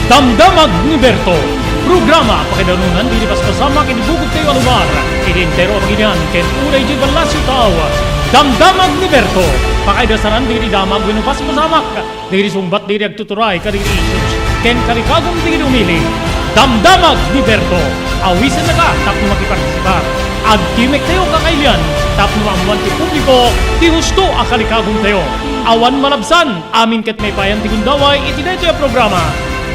Damdamag ni Berto. Programa pakidanunan dili pas kasama kinibugod kayo lugar. Identero paginian ken unay di balasyo tao. Damdamag ni Berto. Pakaidasaran dili damag winupas masamak. Dili sumbat dili agtuturay kadiri issues. Ken karikagong dili umili. Damdamag ni Berto. Awisan na ka tapno makipartisipar. Agkimek tayo kakailian. Tapno amuan ti publiko. Ti husto akalikagong tayo. Awan malabsan. Amin ket may payan ti gundaway itineto yung programa.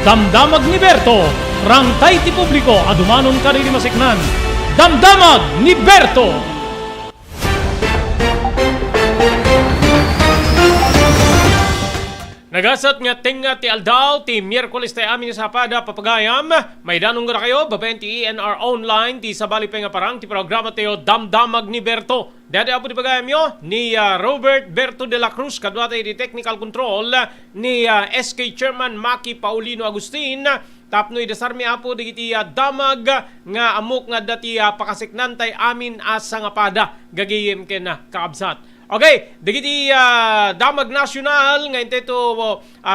Damdamag ni Berto, rangtay ti publiko, adumanon ka rin masiknan. Damdamag ni Berto! Nagasat nga tinga ti aldaw, ti Miyerkules tayo amin sa pada papagayam. May danong nga kayo, babayan ti ENR Online, ti sabali pa nga parang, ti programa tayo Damdamag ni Berto. Dati apo di pagayam nyo, ni Robert Berto de la Cruz, kadwa tayo di Technical Control, ni SK Chairman Maki Paulino Agustin, tapno idasarmi apo di iti damag nga amok nga dati pakasiknan tayo amin asa nga pada, gagayim ken kaabsat. Okay, digiti damag nasyonal nga inte to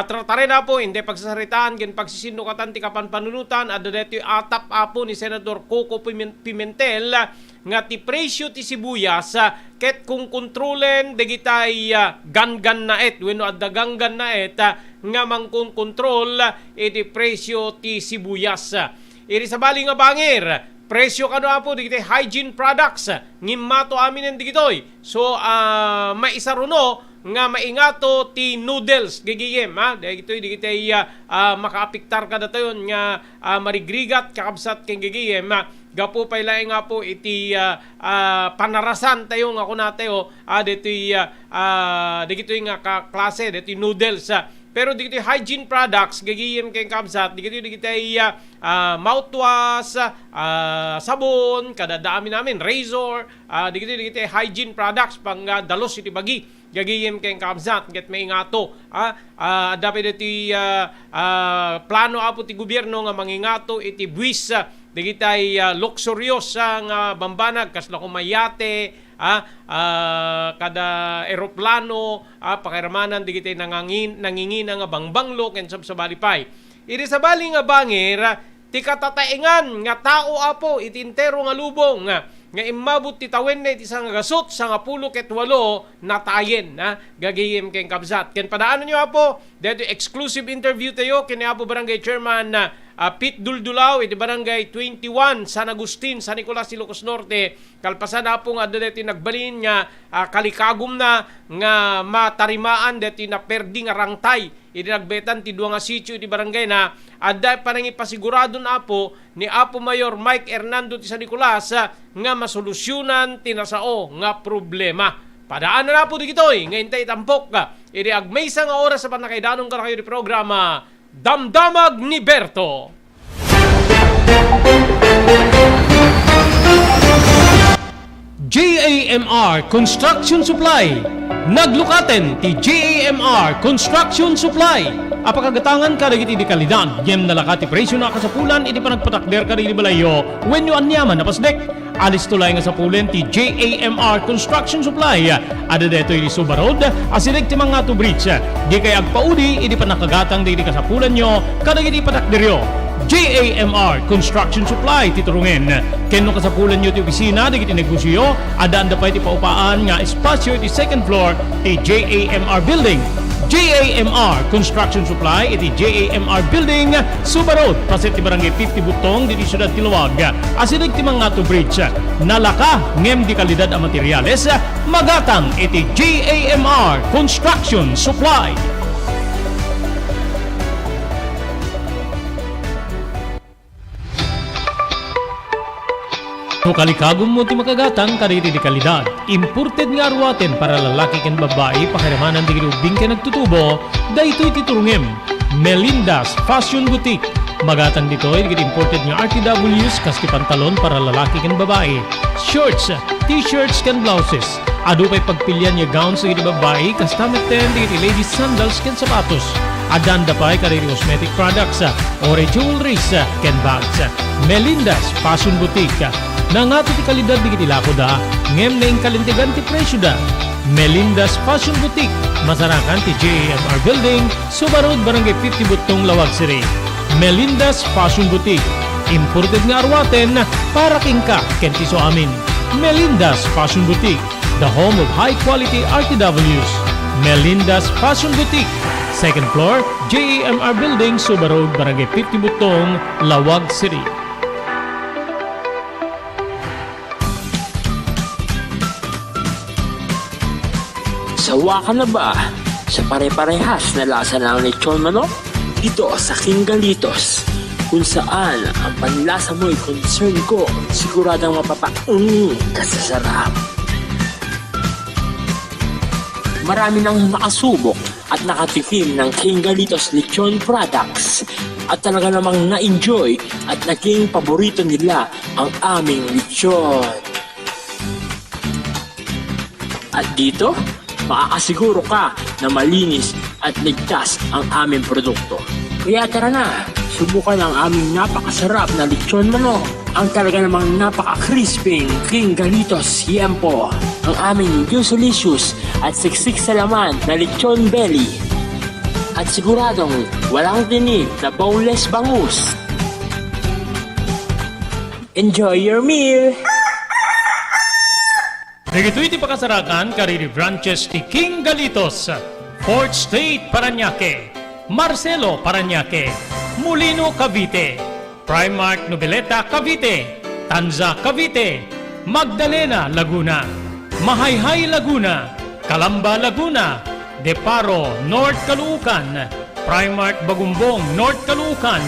tratare na po hindi pagsasaritaan gen pagsisinukatan ti kapan panunutan adda deti atap apo ni Senador Coco Pimentel nga ti presyo ti sibuyas ket kung kontrolen digitay gangan na et wenno adda ganggan na et nga mangkon kontrol iti presyo ti sibuyas. Iri sabali nga bangir presyo kano apo digiti hygiene products ngimmato amin en digitoy. So maisaruno nga maingato ti noodles gigiyem digitoy digitay makaapiktar ka datayon nga marigrigat kakabsat ken gigiyem gapo pay laeng nga po iti panarasan tayo nga kuno tayo ditoy digitoy nga klase ditoy noodles. Pero digiti hygiene products gagiyem kay kabsat digiti mouthwash, sabon kada dami namin razor, digiti hygiene products pang dalos iti bagi gagiyem kay kabsat get may ngato dapat iti plano apo ti gobyerno nga mangingato iti buwis digitay luxurious nga bambanag kasla kumayate kada eroplano pakiramanan digitay nangingina nga bangbanglo ken sabsalipay. Iti sabali nga bangir ti katataengan nga tao apo iti entero nga lubong nga imabot ti tawen na iti isang gasot sa nga 10 ket 8 natayen gagayem ken kabsat ken padaanan nyo apo dito exclusive interview tayo ken apo barangay chairman Pete Duldulaw iti barangay 21 San Agustin San Nicolas Ilocos Norte kalpasan na po nga deti nagbalin nga kalikagum na nga matarimaan deti na perdi nga rangtay iti nagbetan ti duwa nga sitio iti barangay na adda panangi pasigurado na apo ni Apo Mayor Mike Hernando ti San Nicolas nga masolusyonan tinasao nga problema. Padaan na po digitoy nga intay tampok iti agmaysa nga oras sa panakaidanong kayo di programa Damdamag ni Berto. JAMR Construction Supply. Naglukaten ti JAMR Construction Supply. Apakagatangan ka dagiti di kalidad. Yem nalakati presyo na kasapulan iti panagpatakder ka di balayo wenno anyaman na pasdek. Alis tulay nga sapulen ti JAMR Construction Supply. Ada deto iti Subarod asilig ti mga to bridge. Di kay agpaudi iti panakagatang di kasapulan nyo kadagiti patakderyo. JAMR Construction Supply titurungen. Kenno kasapulan nyo ti opisina digiti negosyo ada anda pa iti paupaan nga espasyo iti second floor ti JAMR Building. JAMR Construction Supply iti JAMR Building Subarod paset ti barangay 50 Butong diti siyudad ti Luwag asilig ti mga to bridge nalaka ngem di kalidad a materyales magatang iti JAMR Construction Supply. No kalikagom mo ti makagatang kaditi di kalidad. Imported nga arwaten para lalaki ken babae pakiramanan di gilubing ken nagtutubo daytoy ti turungem. Melinda's Fashion Boutique. Magatang ditoy digit imported nga RTWs kaski pantalon para lalaki ken babae. Shorts, t-shirts ken blouses. Adu pay pagpilyan nga gowns digit babae custom ten digit ladies sandals ken sapatos. Adanda pay kaditi cosmetic products or jewelries ken bags. Melinda's Fashion Boutique. Nangato ti kalidad digiti lako da, ngem na kalintigan ti presyo da. Melinda's Fashion Boutique, masarakan ti JAMR Building, Subarod, Barangay 50 Butong, Lawag City. Melinda's Fashion Boutique. Imported nga arwaten para king ka kentiso amin. Melinda's Fashion Boutique, the home of high-quality RTWs. Melinda's Fashion Boutique, second floor, JEMR Building, Suba Road, Barangay 50 Butong, Lawag City. Sawa ka na ba sa pare-parehas na lasa ng lechon manok? Dito sa King Galitos, kung saan ang panlasa mo'y concern ko, siguradang kasasarap. Marami nang nakasubok at nakatikim ng King Galitos lechon products at talaga namang na-enjoy at naging paborito nila ang aming lechon. At dito, makakasiguro ka na malinis at ligtas ang aming produkto. Kaya tara na, subukan ang aming napakasarap na lechon manok. Ang talaga namang napaka-crisping King Galitos Yempo. Ang aming juicelicious at siksik sa laman na lechon belly. At siguradong walang tinig na boneless bangus. Enjoy your meal! Nagito iti pakasarakan kariri branches ti King Galitos, Fort State, Parañaque, Marcelo, Parañaque, Molino, Cavite, Primark, Noveleta, Cavite, Tanza, Cavite, Magdalena, Laguna, Mahayhay, Laguna, Calamba, Laguna, Deparo, North Caloocan, Primark, Bagumbong, North Caloocan,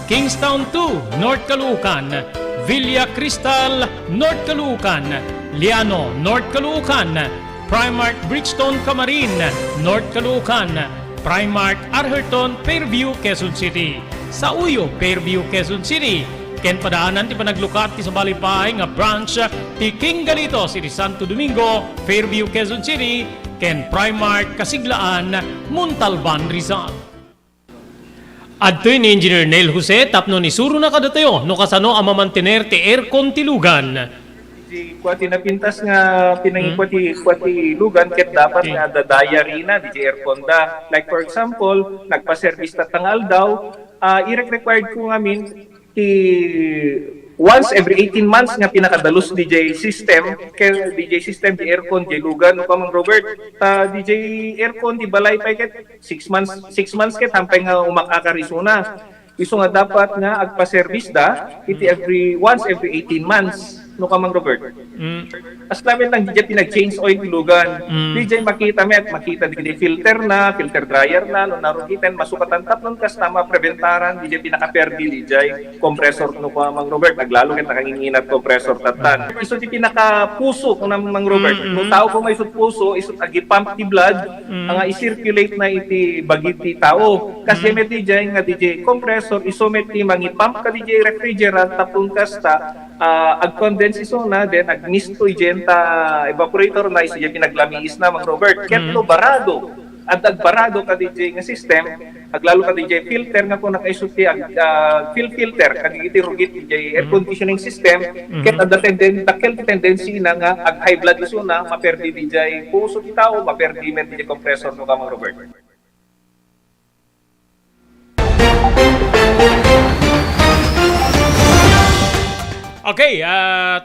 Kingstown 2, North Caloocan, Villa Cristal, North Caloocan, Liano, North Caloocan, Primark Bridgestone Camarin, North Caloocan, Primark Arherton, Fairview, Quezon City. Sa Uyo, Fairview, Quezon City. Ken padaanan ti panaglukat ti sa balipay nga branch ti King Galitos iti Santo Domingo, Fairview, Quezon City. Ken Primark Kasiglaan, Montalban, Rizal. Adtoy ni Engineer Neil Jose tapno ni suro na kadatayo no kasano ang mamantener ti aircon ti lugan. Di kwati na pintas nga pinangikwati lugan ket dapat nga dadaya rina di aircon da. Like for example, nagpa-service tatangal daw, i-required ko ngamin ti once every 18 months nga pinakadalos DJ system kay DJ system di aircon di lugan no kamang Robert DJ aircon di balay pa ket 6 months ket hampay nga umakakarisuna. Iso nga dapat nga agpa-service da iti once every 18 months no kamang Robert. As namin lang DJ pinag-change oil ilugan. DJ makita di filter dryer na no narugitan masukatan tatlong kastama preventaran DJ pinaka-perdi DJ compressor no kamang Robert naglalo ket nakanginginat compressor tatan. Iso ti pinaka-puso no kamang Robert. No tao ko may isut puso isut agi pump ti blood nga i-circulate na iti bagiti tao. Kasi met DJ nga DJ compressor iso met ti mangi-pump ka DJ refrigerant tatlong kasta ag-condense iso na then ag-misto igenta evaporator na iso yung pinaglamiis na mga Robert ketlo barado at agbarado ka DJ nga system aglalo ka DJ filter nga kung nakaisuti filter kagigiti rugit DJ air conditioning system ket at the tendency na nga ag high blood iso na maperdi DJ puso ti tao maperdi men DJ compressor no ka mga Robert. Okay,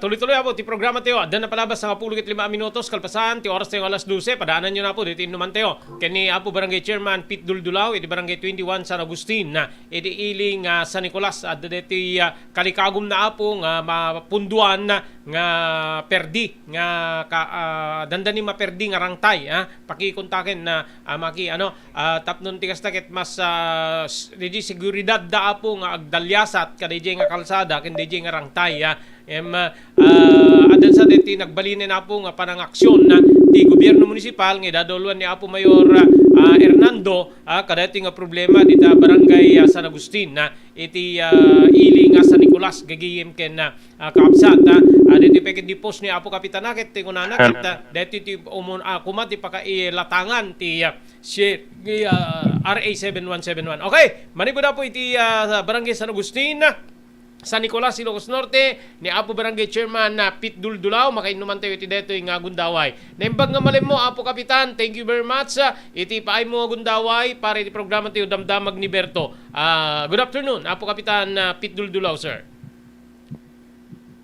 tuloy-tuloy po ti programa tayo. Adan na palabas sa 15 minutos kalpasan ti oras tayo alas 12. Padaanan nyo na po dito inuman tayo. Kani Apo Barangay Chairman Pete Duldulaw, iti Barangay 21 San Agustin na iti iling San Nicolas at dito kalikagum na Apo nga mapunduan nga perdi nga dandani maperdi nga rangtay pakikontaken na tapnon ti kastakit mas DJ seguridad da Apo nga agdalyasat ka DJ nga kalsada ken DJ nga rangtay adan sa deti nagbalinin na po nga panangaksyon na ti gobyerno munisipal nga dadoluan ni Apo Mayor Hernando kadati nga problema dita barangay San Agustin na iti ili nga San Nicolas gagiyem ken kaabsat dito peket di post ni Apo Kapitanaket ti kunana ket dito ti kumati pakailatangan ti RA 7171. Okay, manigo na po iti barangay San Agustin. San Nicolas, Ilocos Norte, ni Apo Barangay Chairman na Pit Duldulaw, makainuman tayo iti detoy nga gundaway. Naimbag nga malim mo, Apo Kapitan, thank you very much. Iti paay mo gundaway para iti programa tayo Damdamag ni Berto. Good afternoon, Apo Kapitan Pit Duldulaw, sir.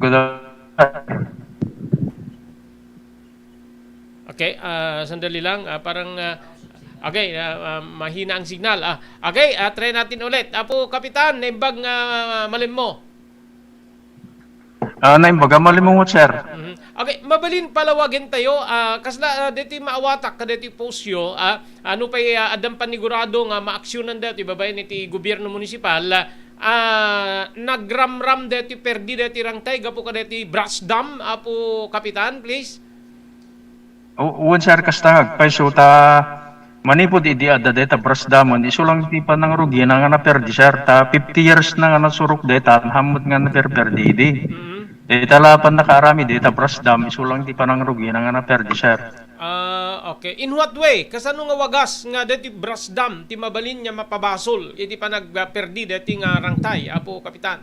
Good afternoon. Okay, sandali lang, okay, mahina ang signal. Okay, try natin ulit. Apo Kapitan, naimbag nga malim mo. Naimbaga malimungot, sir. Okay, mabalin palawagin tayo. Kasla deti maawatak ka deti posyo. Ano pa adam panigurado nga maaksyonan deti babayan iti gobyerno munisipal. Nagramram deti perdi deti rangtay gapo ka deti brush dam. Apo Kapitan, please. Uwan, sir, kastangag. Paiso manipod idi ada deta brush damon. Iso lang ti pa ng rugi na nga naperdi, sir. 50 years na nga nasurok deta. Hamot nga naperdi idi. Deta lapan nakaarami deta brush dam. Iso lang ti pa ng rugi na nga naperdi, sir. Okay. In what way? Kasano nga wagas nga deti brush dam ti mabalin niya mapabasol iti pa nagperdi deti nga rangtay, Apo Kapitan.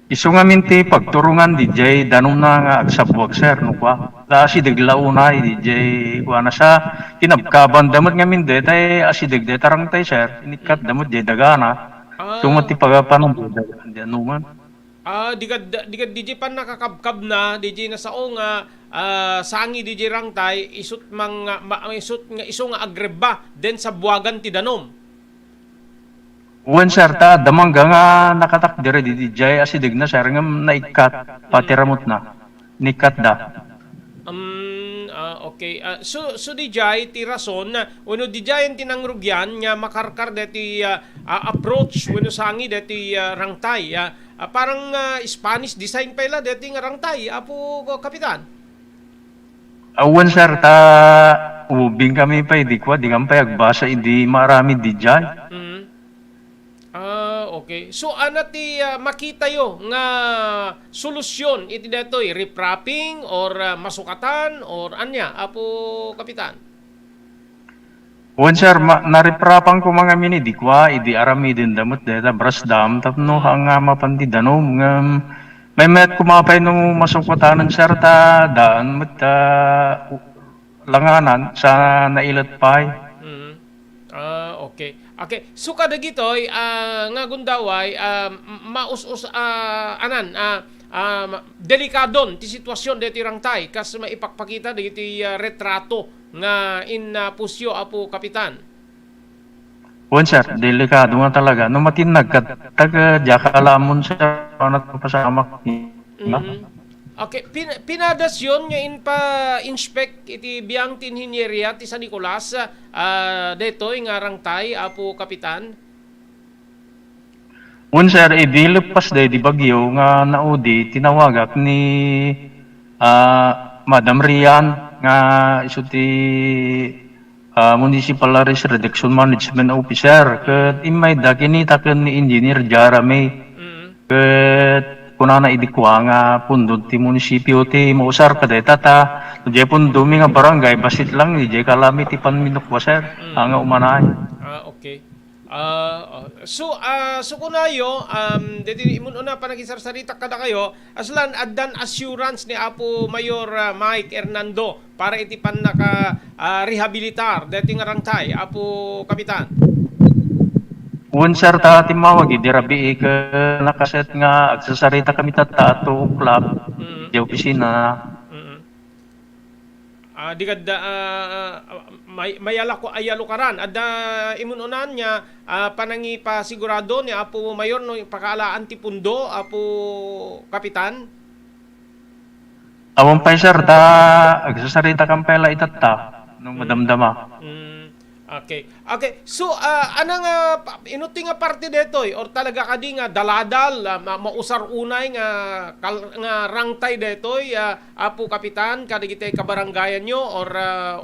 Iso nga minti pagturungan DJ danom na nga agsabwag, sir, no kwa. Asidig launa DJ kuana sa tinabkaban damot nga min deta asidig deta rangtay, sir. Inikat damot di dagana. Sumati pagapanon di anuman. Digad DJ pan nakakabkab na DJ na saong sangi DJ rangtay isut iso nga agreba den sa buwagan ti danom. Uwan, sir, damangga nga nakatakdire di DJ asidig na, sir, nga naikat patiramot na. Nikat da. Okay. So DJ ti rason uno DJ ang tinangrugyan nga makarkar deti approach uno sangi deti rangtay. Parang Spanish design pala deti nga rangtay, Apo Kapitan. Uwan, sir, ubing kami pa di kwa di kami agbasa hindi marami DJ. Okay. So ti makita yo nga solusyon iti detoy reprapping or masukatan or anya, Apo Kapitan? Uwan, sir, nariprapang ko mga mini di kwa idi arami din damot deta brush dam tapno ang mapandi danom may met kumapay nung masukatanan, sir, daan met langanan sa nailat pay. Okay. Okay. So kada gitoy nga gundaway maus-us delikadon ti sitwasyon deti rangtay kas maipakpakita diti retrato nga in pusyo, Apo Kapitan. Uwan, sir, delikado nga talaga. No matinag taga jakalamon, sir, anat pasamak. Okay, pinadas yun nga in pa-inspect iti biyang tinhinyeria ti San Nicolas detoy nga rangtay, Apo Kapitan. Un, sir, idilipas day di bagyo nga naudi tinawagak ni Madam Rian nga iso ti Municipal Risk Reduction Management Officer ket imay da kinita ken ni Engineer Jarame ket kunana idikwa nga pundod ti munisipyo ti mausar kadeta ta di pundumi nga barangay basit lang di kalami ti panminukwa, sir, nga umanay. Okay. So kunayo deti imun una pa nagisarsarita kada kayo aslan addan assurance ni Apo Mayor Mike Hernando para iti pan naka rehabilitar deti nga rangtay, Apo Kapitan. Un, sir, timawag di rabi ka nakaset nga agsasarita kami ato club di opisina. Di kada mayala ko ayalo karan adda imununan niya panangi pa sigurado ni Apo Mayor no pakaalaan ti pundo, Apo Kapitan. Awang pa, sir, agsasarita kang pela itata nung madamdama. Okay. Okay. So anang inuti nga parte detoy or talaga kadi nga daladal mausar unay nga rangtay detoy, Apo Kapitan kada gitay kabaranggayan nyo or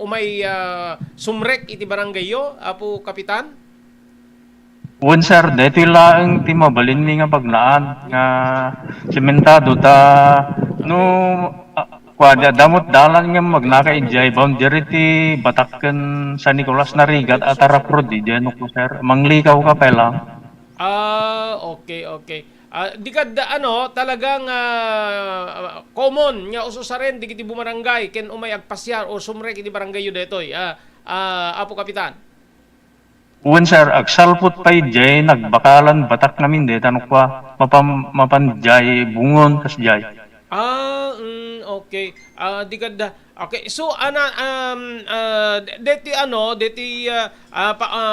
umay sumrek iti barangay yo, Apo Kapitan? Un, sir, dito lang ti mabalin mi nga paglaan nga sementado no kwada damot dalan nga magnakaijay boundary ti Bataken San Nicolas na rigat at Araprod di no ko, sir, manglikaw ka pala. Okay, okay. di ka talagang common nga uso sa rin di kiti bumarangay ken umay agpasyar o sumre kiti barangay yu detoy. Apo Kapitan. Uwan sir, agsalpot pa jay, nagbakalan, batak namin de, tanong kwa, mapanjay, bungon, kas jay. Okay. Di ka da. Okay. So deti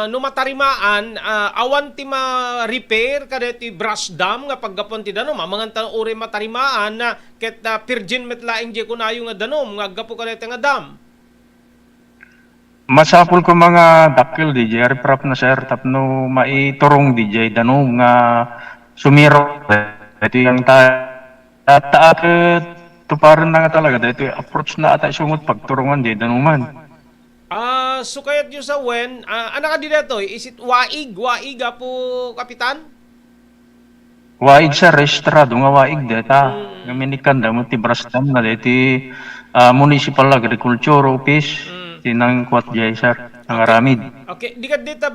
numatarimaan awan ti ma-repair kadeti brush dam nga paggapon ti danom amangan ta uri matarimaan na ket virgin metlaing je kunayo nga danom nga aggapo kadeti nga dam. Masapul ko mga dakil DJ, reprap na sir, tapno maiturong DJ, danom nga sumiro. Ito yung taat tuparan na nga talaga, ito yung approach na ata sumot pagturungan DJ, danuman. So kayat nyo sa wen, anak ka dito, is it waig po, Kapitan? Waig sa restrado nga waig deta, nga minikan damo ti Brasdam na deti Municipal Agriculture Office. Tinang kwat jay sir, ang aramid. Okay, di ka dita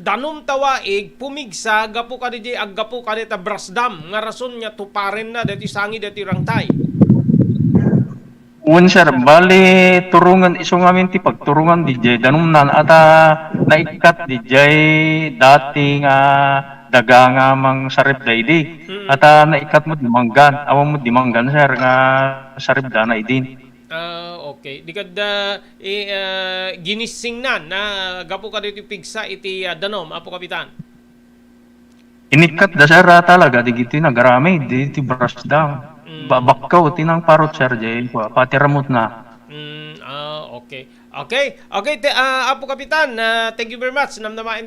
danom tawaig pumigsa gapo ka di aggapo ka dita Brasdam nga rason nya tuparin na dati sangi dati rangtay. Un sir, bali turungan iso ngamin ti pagturungan di jay danom nan ata naikat di jay dati nga daga nga mang sarip daydi. Ata naikat mo dimanggan, awang mo dimanggan sir nga sarip dana idin. Okay. Di ka ginising na gapo ka dito pigsa iti danom, Apo Kapitan. Inikat da sir talaga, di giti nagarami, di ti Brasdam. Babakaw, tinang parot sir jay, patiramot na. Okay. Apo Kapitan, thank you very much. Namnamain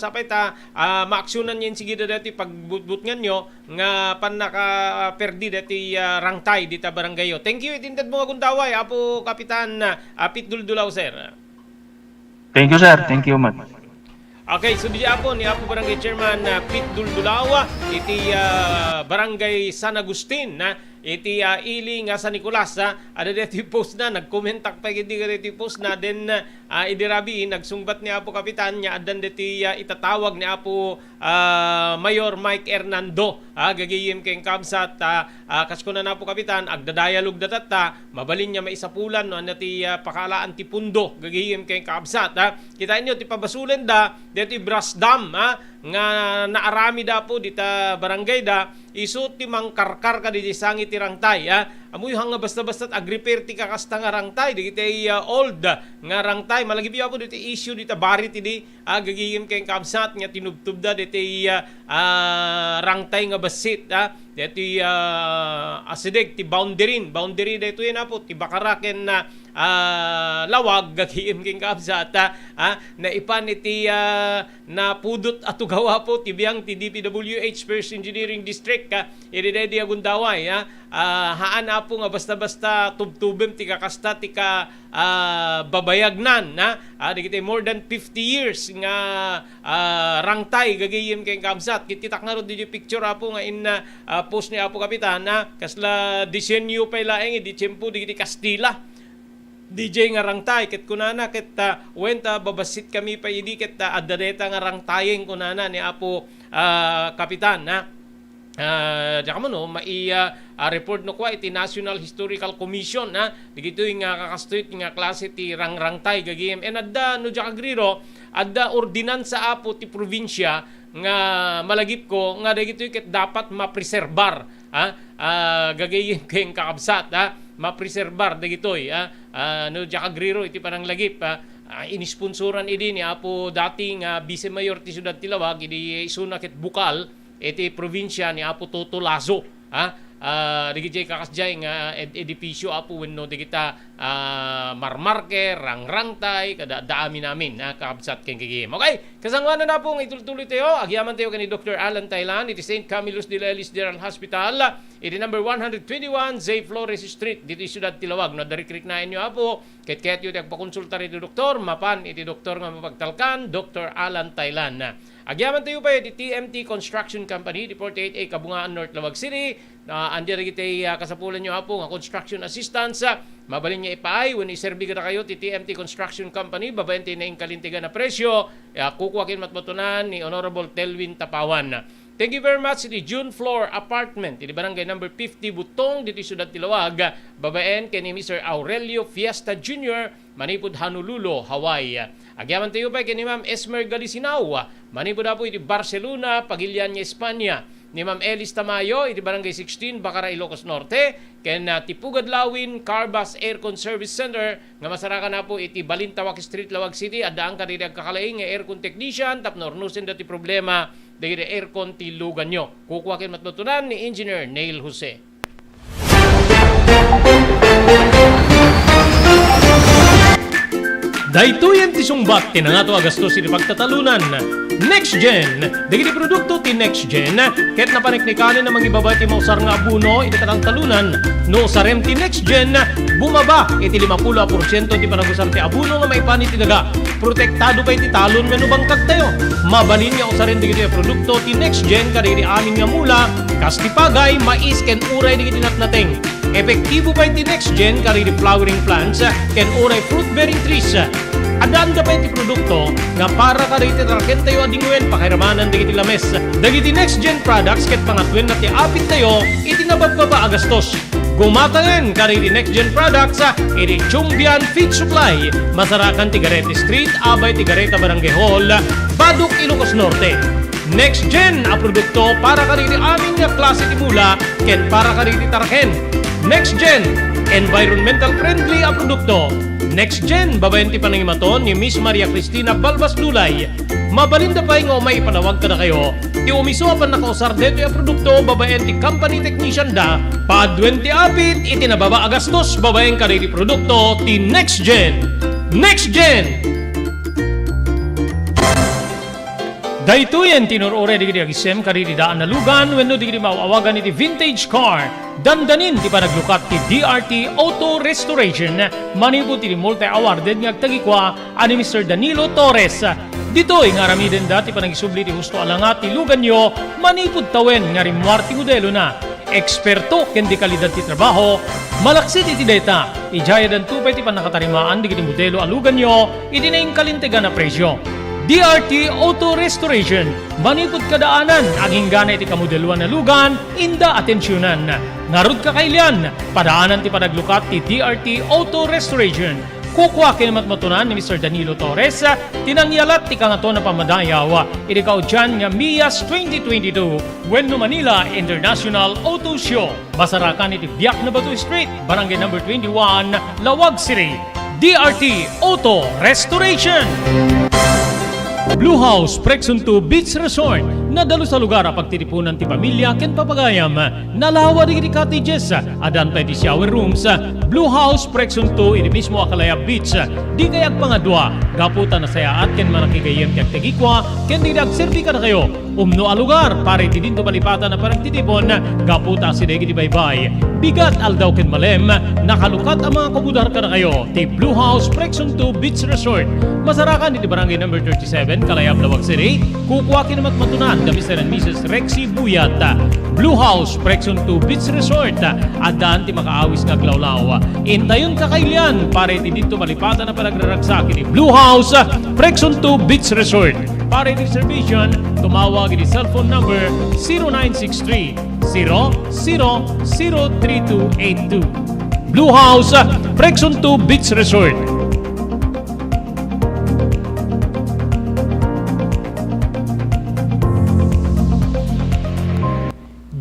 sapay ta maaksyonan yen sige dati pagbutbut nyo nga pan naka-perdi dati rangtay dita baranggayo. Thank you itindad mga gundaway, Apo Kapitan Pit Duldulaw, sir. Thank you sir, thank you man. Okay, so di ako ni Apo Barangay Chairman Pit Duldulaw iti Barangay San Agustin iti ili nga San Nicolas ada deti post na nagkomentak pa gidi deti post na den idirabi nagsungbat ni Apo Kapitan nya adan deti itatawag ni Apo Mayor Mike Hernando gagayem keng kabsat kaskuna na Apo Kapitan agdadialog datata mabalin nya maisapulan no anati pakalaan ti pundo gagayem keng kabsat kita inyo ti pabasulen da deti Brasdam nga naarami da po dita barangay da isu ti mangkarkar ka di sangi ti rangtay amuy hanga basta-basta agrepair ti kakasta nga rangtay di kiti old nga rangtay malagi biya po diti issue dita bari ti di gagigim kay kamsat nga tinubtub da diti rangtay nga basit diti asideg ti boundary dito yun po ti bakaraken na lawag gagigim kay kamsat na ipan iti na pudot atugawa po ti biyang ti DPWH First Engineering District ididedi agundaway haan po nga basta-basta tubtubem ti kakasta ti ka babayagnan di more than 50 years nga rangtay gagayem kay kamsat kititak nga ro di picture po nga in post ni Apo Kapitan kasla disenyo pa ilaeng di tiyempo di Kastila DJ nga rangtay ket kunana ket wenta babasit kami pa idi ket adadeta nga rangtayeng kunana ni Apo Kapitan diya mo no report no kwa iti National Historical Commission digito yung kakastoy nga klase ti rangrangtay gagayem and adda no diya kagriro adda ordinansa apo ti probinsya nga malagip ko nga digito ket dapat mapreserbar gagayem keng kakabsat mapreserbar digitoy no diya kagriro iti pananglagip inisponsoran idi ni Apo dating Vice Mayor ti Siyudad Tilawag idi isuna ket bukal iti probinsya ni Apo Toto Lazo digiti kakasjay nga edipisyo Apo wenno digita marmarke rangrangtay kada daami namin kakabsat keng kigim. Okay, kasangwanan na po ng itultuloy tayo agyaman tayo kani Dr. Alan Taylan iti St. Camillus de Lelis General Hospital iti number 121 Zay Flores Street dito Siyudad Tilawag no darikrik na inyo Apo ket yu ti agpakonsulta iti doktor mapan iti doktor nga mapagtalkan Dr. Alan Taylan agyaman tayo pa iti TMT Construction Company di 48A Kabungaan North Lawag City andiyan iti kasapulan nyo Apo nga construction assistance mabalin niya ipaay when iserbi ka na kayo ti TMT Construction Company babayan ti na kalintigan na presyo kukuwakin matmatunan ni Honorable Telvin Tapawan Thank you very much iti June Floor Apartment. Iti barangay number 50 Butong dito Ciudad Tilawag. Babaen kay ni Mr. Aurelio Fiesta Jr. Manipud Honolulu, Hawaii. Agyaman tayo pa kay ni Ma'am Esmer Galisinao. Manipud po iti Barcelona, Pagilian, Espanya. Ni Ma'am Elis Tamayo, iti barangay 16, Bacara, Ilocos Norte. Ken Tipugad Lawin, Carbas Aircon Service Center. Nga masaraka na po iti Balintawak Street, Lawag City. Adaan ka rin kakalaing nga aircon technician. Tapno ornusin dati problema. Dahil aircon ti lugan nyo. Kukuhakin matnutunan ni Engineer Neil Jose. Daytoyen ti sungbat tinangato agastos iti pagtatalunan. Next Gen, dagiti produkto ti Next Gen, ket napaniknikanin na mangibaba ti mausar nga abuno iti talunan. No sarem ti Next Gen, bumaba iti 50% ti panagusar ti abuno nga maipani ti daga. Protektado pa iti talon wenno bangkag tayo. Mabalin nga usaren dagiti produkto ti Next Gen kadagiti amin nga mula, kas ti pagay, mais ken uray dagiti natnateng. Epektibo pa iti Next Gen kadagiti flowering plants ken uray fruit bearing trees. Adaan ka pa iti produkto nga para ka riti taraken tayo adingwen pakiramanan dagiti lames. Dagiti Next Gen products ket pangatwen na ti apit tayo iti nabagbaba agastos. Gumatanen ka riti Next Gen products iti Chumbian Feed Supply. Masarakan ti Garete Street, abay ti Gareta Barangay Hall, Baduk, Ilocos Norte. Next Gen a produkto para ka riti aming nga klase ti mula ken para ka riti taraken. Next Gen, environmental friendly a produkto. Next Gen, babayan ti panangimaton ni Miss Maria Cristina Balbas Dulay. Mabalinda pa nga may panawag ka na kayo. Ti umiso apan nakausar dito yung produkto, babayan ti company technician da. Paadwen ti apit, iti nababa agastos, babayan ka rin ti produkto, ti Next Gen. Next Gen! Daytoyen tinurure digiti agisem kariti daan na lugan wenno digiti mauawagan iti vintage car. Dandanin ti panaglukat ti DRT Auto Restoration. Manipud iti multi-awarded nga agtagikwa ani Mr. Danilo Torres. Ditoy nga ramiden dati panagisubli ti husto alangat ti lugan nyo, manipud tawen nga rimwar ti modelo na. Eksperto ken di kalidad ti trabaho, malaksit iti data. Ijaya dan tupay ti panakatarimaan digiti modelo alugan nyo, iti naing kalintegan na presyo. DRT Auto Restoration, manipod kadaanan, aging gana iti kamodeluan na lugan, inda atensyonan. Ngarud kakailian, padaanan ti panaglukat ti DRT Auto Restoration. Kukwa kinamatmatunan ni Mr. Danilo Torres, tinangyalat ti kangato na pamadayaw, iti kaudyan nga MIAS 2022, Wenno Manila International Auto Show. Basarakan iti Biak na Batu Street, Barangay number 21, Lawag City. DRT Auto Restoration. Blue House Prexon 2 Beach Resort. Nadalo sa lugar pagtitipunan ti pamilya ken papagayam. Nalawa digiti cottages, adan pa ti shower rooms. Blue House Prexon 2 iti mismo Akalaya Beach. Di kayag pangadwa, gaputan na sayaat ken manakigayem ti agtegikwa ken di agserbi ka na kayo. Umno a lugar pare ti dinto balipatan na parang titipon, gaputa si degi ti baybay. Bigat aldaw ken malem, nakalukat ang mga kabudar ka na kayo. Ti Blue House Prexon 2 Beach Resort. Masarakan iti barangay number 37, Kalayab, Lawag City. Kukuha kinamatmatunan da Mr. and Mrs. Rexy Buyat. Blue House Prexon 2 Beach Resort. Adaan ti makaawis nga glawlaw. Intayon kakailian pare ti dito malipatan na panagraragsak iti Blue House Prexon 2 Beach Resort. Para iti reservation, tumawag iti cellphone number 0963-000232. Blue House Prexon 2 Beach Resort.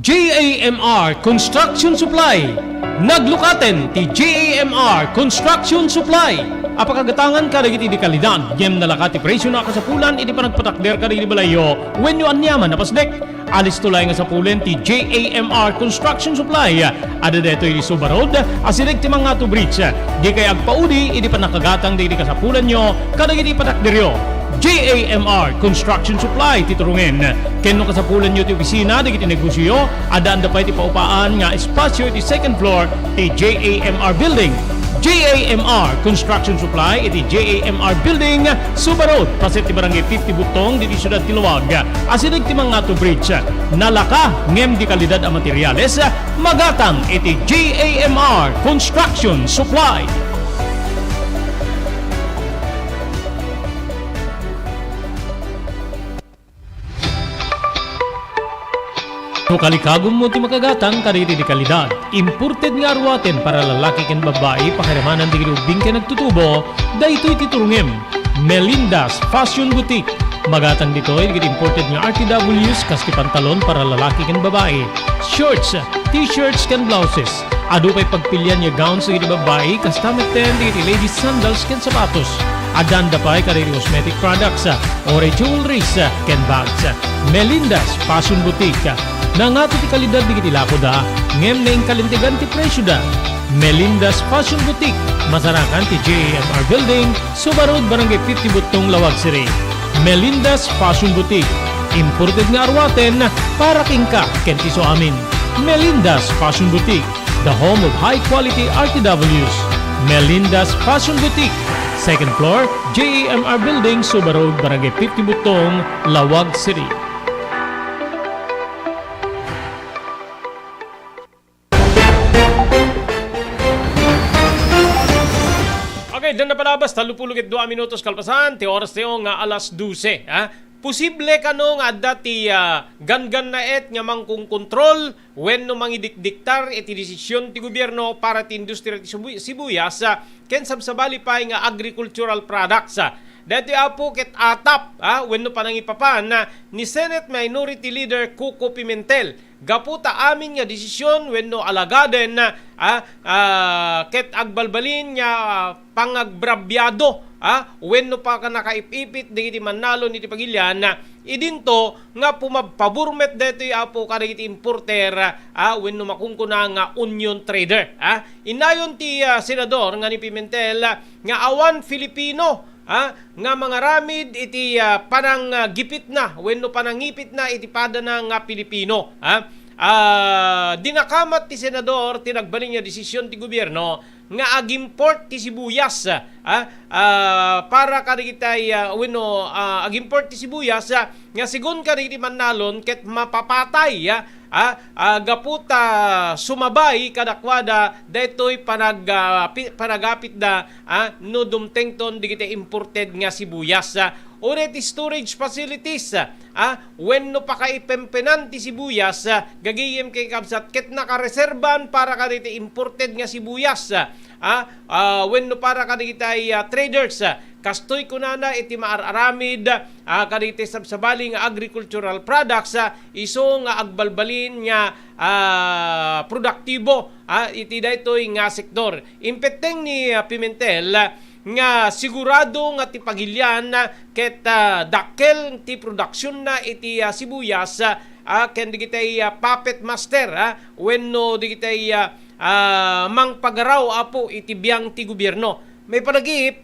JAMR Construction Supply. Naglukaten ti JAMR Construction Supply. Apakagatangan ka dagiti di kalidad, yem nalakati presyo na kasapulan, iti panagpatakder ka di balayo, when you anyaman na pasdek. Alis tulay nga sapulen ti JAMR Construction Supply. Ada deto iti Subarod, asilig ti mga to bridge. Di kay agpaudi, iti panakagatang di kasapulan nyo, kadagiti patakderyo. JAMR Construction Supply titurungen. Kenno kasapulan nyo ti opisina digiti negosyo, adaan da pa iti paupaan nga espasyo iti second floor ti JAMR Building. JAMR Construction Supply iti JAMR Building, Subarod, paset ti barangay 50 Butong diti Ciudad Tilawag. Asinig ti mga to bridge. Nalaka ngem di kalidad a materyales, magatang iti JAMR Construction Supply. No kalikagom mo ti makagatang kaditi di kalidad. Imported nga arwaten para lalaki ken babae pakiramanan di gilubing ken nagtutubo, daytoy titurungem. Melinda's Fashion Boutique. Magatang dito ay imported nga RTWs kaski pantalon para lalaki ken babae. Shorts, t-shirts ken blouses. Adu pay pagpilyan nga gowns sa babae kastamit ten di ladies sandals ken sapatos. Adanda pay kaditi cosmetic products, ore jewelries ken bags. Melinda's Fashion Boutique. Nangato ti kalidad di kitilako da, ngem na yung kalintigan ti presyo da. Melinda's Fashion Boutique, masarakan ti JMR Building, Subarod, Barangay 50 Butong, Lawag City. Melinda's Fashion Boutique, imported nga arwaten para kingka kenti so amin. Melinda's Fashion Boutique, the home of high-quality RTWs. Melinda's Fashion Boutique, second floor, JMR Building, Subarod, Barangay 50 Butong, Lawag City. Okay, dyan na palabas, talupulugit 2 minutos kalpasan, ti oras tayo nga alas 12. Posible ka no nga dati gangan na nga mangkung kontrol when no mangidikdiktar iti desisyon ti gobyerno para ti industriya ti sibuyas ken sabsabali pa nga agricultural products. Dati apo ket atap when no panangipapan ni Senate Minority Leader Coco Pimentel. Gaputa amin nga desisyon when no alagaden ket agbalbalin nga pangagbrabyado when no pa ka nakaipipit digiti manalo niti pagilyan idinto nga pumapaburmet dito apo kadagiti importer when no makungkuna nga union trader. Inayon ti senador nga ni Pimentel nga awan Filipino nga mga ramid iti panang gipit na wenno panangipit na iti pada na nga Pilipino. Dinakamat ti senador tinagbalin nga desisyon ti gobyerno nga agimport ti sibuyas para kadagitay wenno agimport ti sibuyas nga sigon kadagiti manalon ket mapapatay gaputa sumabay kadakwada daytoy panagapit da no dumtengton digiti imported nga sibuyas. Ulit storage facilities when no pakaipempenan ti sibuyas gagayem kay kabsat ket nakareserban para kaditi imported nga sibuyas when no para kaditi traders kastoy kunana iti maararamid kaditi sabsabali nga agricultural products iso nga agbalbalin nga produktibo iti daytoy nga sektor. Impeteng ni Pimentel nga sigurado nga ti pagilyan ket dakkel ti produksyon na iti sibuyas ken digitay puppet master wenno digitay mangpagaraw apo iti biyang ti gobyerno. May panagip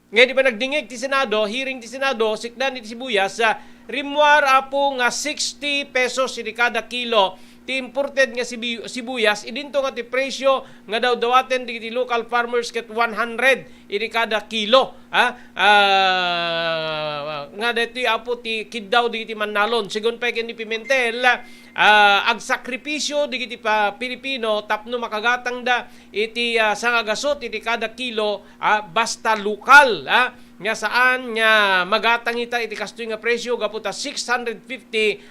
ngayon di ba nagdingig ti Senado, hearing ti Senado, sikdan iti sibuyas rimwar apo nga 60 pesos iti kada kilo ti imported nga sibuyas idinto nga ti presyo nga daw dawaten digiti local farmers ket 100 iti kada kilo nga deti apo ti kiddaw digiti manalon sigon pa ken ni Pimentel agsakripisyo digiti pa Pilipino tapno makagatang da iti sangagasot iti kada kilo basta lokal nga saan nga magatang ita iti kastoy nga presyo gaputa 650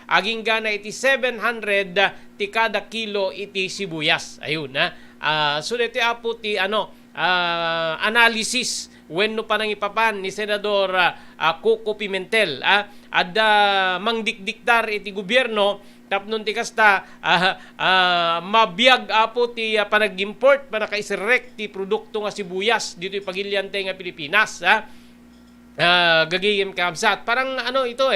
aging gana iti 700 ti kada kilo iti sibuyas. Ayun so dito apo ti analysis when no panangipapan ni Senador Coco Pimentel mangdikdiktar iti gobyerno tapnon ti kasta mabiyag apo ti panag-import panakaisirek ti produkto nga sibuyas dito pagilyante nga Pilipinas gagayem kamsat parang ito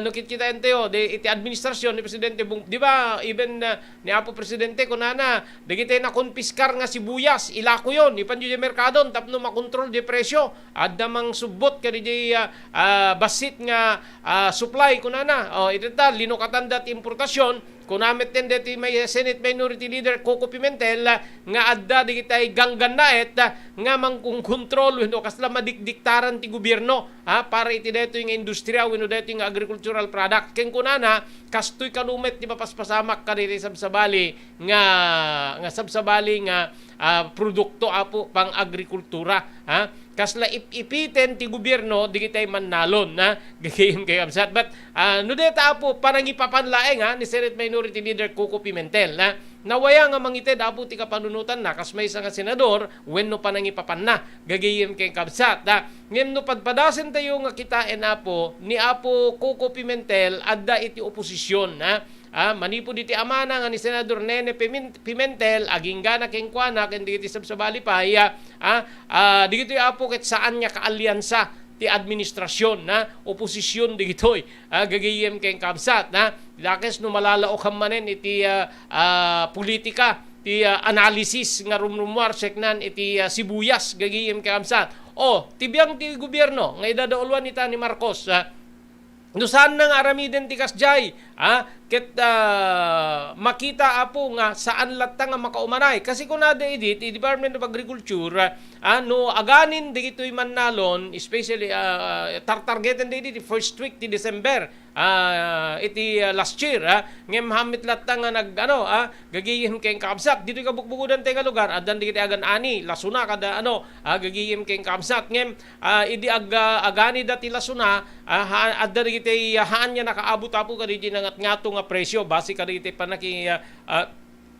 no kita enteo de iti administrasyon ni presidente di ba even ni apo presidente kunana dagiti na konpiskar nga sibuyas ilako yon ipanjo di merkado tapno makontrol di presyo adda mang subbot kadi basit nga supply kunana ito linukatan dat importasyon kunamit din dati may Senate Minority Leader Coco Pimentel nga adda digitay ganggan naet nga mangkung kontrol wenno kasla madikdiktaran ti gobyerno para iti dayto nga industriya wenno dayto nga agricultural product ken kunana kastoy kanumet ti mapaspasamak kaditi sabsabali nga produkto apo pang agrikultura kasla ipiten ti gobyerno di kitay mannalon na gagayim kay Kamsat. But no deta po parang ipapanlaeng ni Senate Minority Leader Coco Pimentel na nawaya nga mangited apo ti kapanunutan na kas may isang senador wenno panang ipapan na gagayim kay Kamsat. Ngem no padpadasen tayo nga kitain apo ni Apo Coco Pimentel adda iti oposisyon manipo diti amana nga ni Senador Nene Pimentel aging gana keng kuana ken digiti sabsabali pa digiti apo ket saan nya kaalyansa ti administrasyon oposisyon digitoy gagayem keng Kamsat dakes no malalaok manen iti politika ti analysis nga rumrumwar seknan iti sibuyas gagayem keng Kamsat tibiyang ti gobyerno nga idadaolwan ita ni Marcos no saan nang aramiden ti kasjay ket makita apo nga saan latta nga makaumanay kasi kung nada edit ti Department of Agriculture no aganin digitoy mannalon especially targeten digiti ti first week ti December iti last year ngem hamit latta nga nag gagiyem keng Kamsat dito ka bukbukudan tay nga lugar addan digiti agan ani lasuna kada gagiyem keng Kamsat ngem idi agani dati lasuna adda digiti haan nya nakaabot apo kaditi nangat-ngato nga presyo base kaditi panaki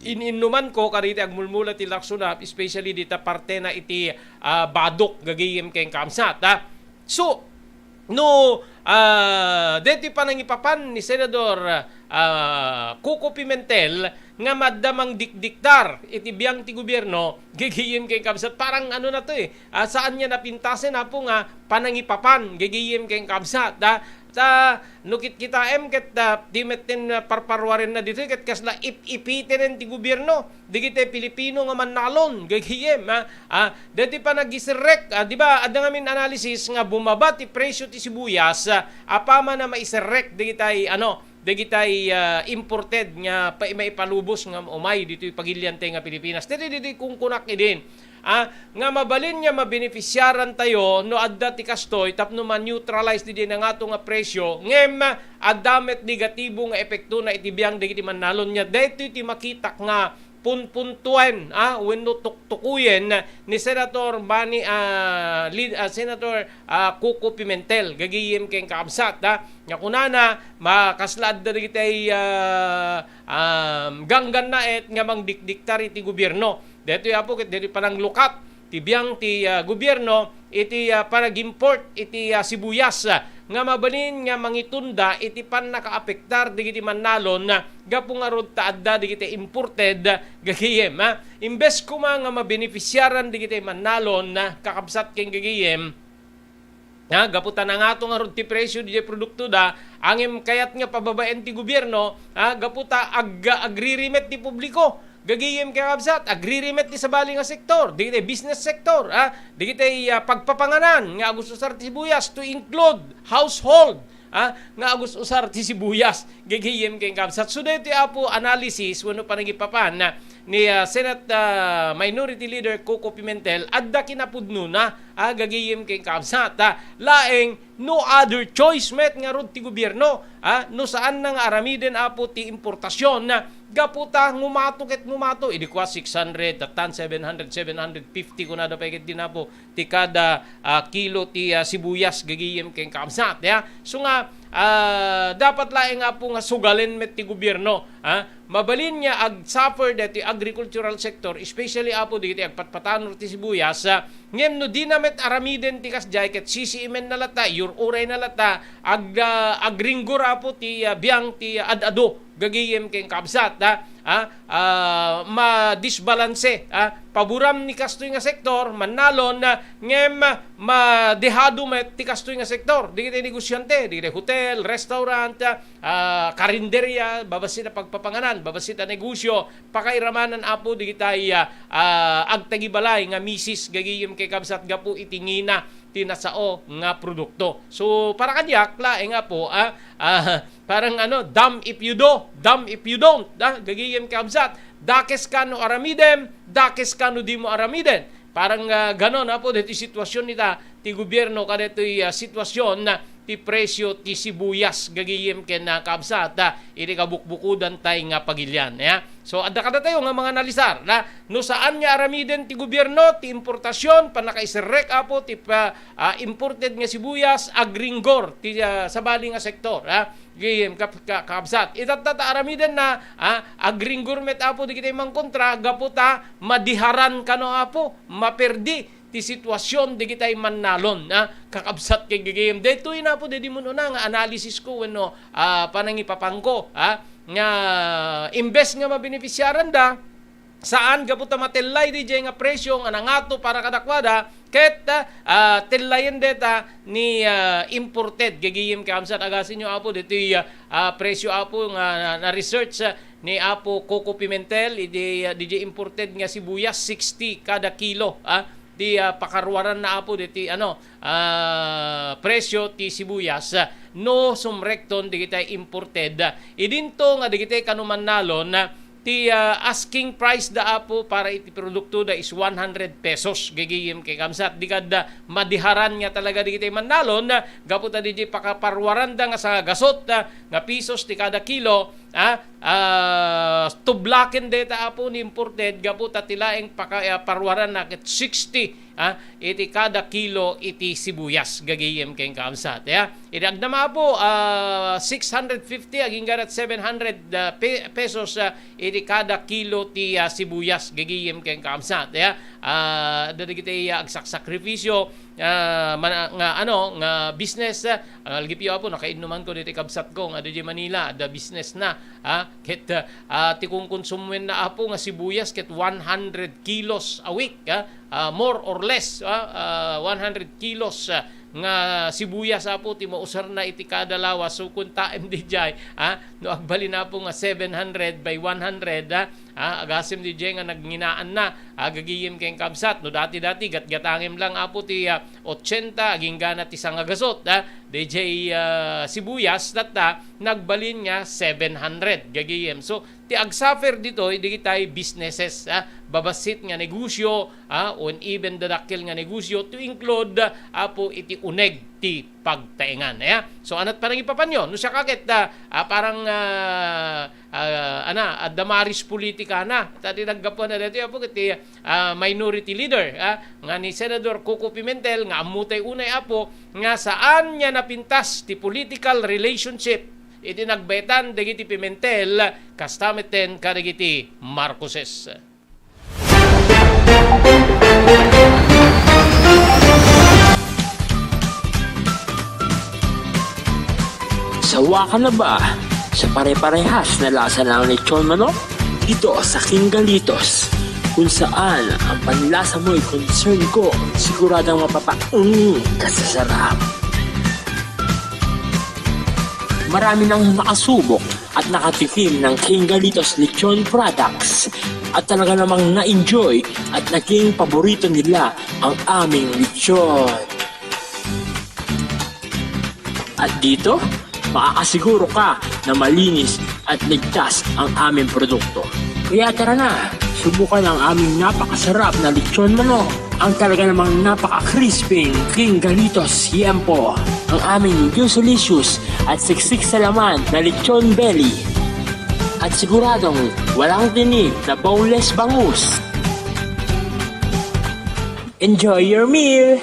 ininuman ko kariti agmulmula ti laksuna especially dita parte na iti badok gagayem keng Kamsat so no deti pa nang ipapan ni Senador Coco Pimentel nga maddamang dikdiktar iti biyang ti gobyerno gagayem keng Kamsat parang na to saan niya napintasen apo nga panangipapan gagayem keng Kamsat nukit kita ket timetten parparwarin na dito ket kasla ipiten ti gobyerno digite Pilipino nga mannalon gagayem dati pa nagisirek di ba adda ngamin analysis nga bumaba ti presyo ti sibuyas apama na maiserek digitay digitay imported nga maipalubos nga umay dito pagilyante nga Pilipinas dito kung kunak idin nga mabalin niya mabenepisyaran tayo no adda ti kastoy tapno man-neutralize di nga ato nga presyo ngem addamet negatibo nga epekto na itibiyang digiti mannalon niya daytoy ti makitak nga punpuntuan wenno tuktukuyen ni Senator Senator Coco Pimentel gagayem keng Kamsat nga kunana makaslad da digitay ganggan na nga mangdikdiktar iti gobyerno dito apo ket dito panang lukat tibiyang ti gobyerno iti panag-import iti sibuyas nga mabalin nga mangitunda iti pan nakaapektar digiti mannalon gapu nga rod taadda digiti imported gagayem imbes kuma nga mabenepisyaran digiti mannalon kakabsat ken gagayem gaputan nga ato nga rod ti presyo di produkto angem kayat nga pababaen ti gobyerno gaputa agririmet ti publiko gagayem kay Kamsat agririmet ti sabali nga sektor digiti business sector digiti pagpapanganan nga agus usar ti sibuyas to include household nga agus usar ti sibuyas gagayem kay Kamsat so dito apo analysis wenno panagipapan ni Senate Minority Leader Coco Pimentel adda kinapudno na gagayem kay Kamsat laeng no other choice met nga rod ti gobyerno no saan nang aramiden apo ti importasyon gaputa ngumato ket ngumato idi kwa 600 tan 700 750 kunada pa ket dinapo ti kada kilo ti sibuyas gagayem kay Kamsat so nga dapat laeng apo nga sugalin met ti gobyerno mabalin niya suffer dati agricultural sector especially apo digiti agpatpatanor ti sibuyas ngem no di namet aramiden ti kasjay ket sisiimen na lata uray na lata agringgor apo ti biyang ti adado gagayem keng Kamsat ma-disbalanse paburam ni kastoy nga sektor mannalon ngem madehado met ti kastoy nga sektor digiti negosyante digiti hotel restaurant karinderya babasit na pagpapanganan babasit na negosyo pakairamanan apo digitay agtagibalay nga misis gagayem kay Kamsat gapu itingina tinasao nga produkto so para kadyak laeng apo parang dumb if you do dumb if you don't gagayem kay Kamsat dakes kano aramiden dakes kano di mo aramiden parang ganon apo dito sitwasyon nita ti gobyerno kadetoy sitwasyon na ti presyo ti sibuyas gagiyem ken na kabsat iti kabukbukudan tay nga pagilyan. Ya. So adda kada tayo nga mga nalisar na no saan nga aramiden ti gobyerno ti importasyon panakaisirek apo ti imported nga sibuyas agringgor ti sabali nga sektor. Gayem kabsat itatata aramiden na agringgor met apo di kita mangkontra gaputa madiharan kano apo maperdi ti sitwasyon di kitay mannalon kakabsat kay gigayem detoy na po di mo na nga analysis ko wenno panangipapangko nga imbes nga mabenepisyaran da saan gaputa matellay di nga presyo nga nangato para kadakwada ket tellayen deta ni imported gigayem kakabsat agasin nyo apo ditoy presyo apo nga na research ni apo Coco Pimentel di imported nga sibuyas 60 kada kilo ti pakarwaran na apo ti presyo ti sibuyas no sumrekton di kita imported idinto nga di kita kanuman nalon ti asking price da apo para iti produkto da is 100 pesos gigiyem kay kamsat di kada madiharan nga talaga di kita mannalon gaputa di pakaparwaran da nga sa gasot nga pisos ti kada kilo tublaken deta apo ni imported gaputa tilaeng parwaran na ket 60 iti kada kilo iti sibuyas gagayem kay kamsat idagdama po 650 aging garat 700 pesos iti kada kilo ti sibuyas gagayem kay kamsat dadi kita agsakripisyo nga business algipyo apo nakainuman ko diti kabsat ko nga di Manila da business na ket ti kung konsumwen na apo nga sibuyas ket 100 kilos a week more or less 100 kilos nga sibuyas apo ti mausar na iti kada lawas so kun taem dijay no agbali na po nga 700 by 100 agasim dijay nga nagninaan na agagiyem kay kabsat no dati gatgatangem lang apo ti 80 aging gana ti sangagasot DJ sibuyas data nagbalin nga 700 gagiyem so ti agsuffer dito di kitay businesses babasit nga negosyo on even dadakkel nga negosyo to include apo iti uneg ti pagtaengan so anat parang ipapanyo no siya kaket parang damaris politika na tadi naggapo na dito apo iti minority leader nga ni Senador Coco Pimentel nga amutay unay apo nga saan niya napintas ti political relationship iti nagbetan dagiti Pimentel kastameten kadagiti Marcoses. Sawa ka na ba sa pare-parehas na lasa ng lechon manok? Dito sa King Galitos, kung saan ang panlasa mo'y concern ko, siguradang kasasarap. Marami nang nakasubok at nakatikim ng King Galitos lechon products at talaga namang na-enjoy at naging paborito nila ang aming lechon. At dito, makakasiguro ka na malinis at ligtas ang aming produkto. Kaya tara na, subukan ang aming napakasarap na lechon manok. Ang talaga namang napaka-crispy King Galitos Yempo. Ang aming delicious at siksik sa laman na lechon belly. At siguradong walang tinig na boneless bangus. Enjoy your meal!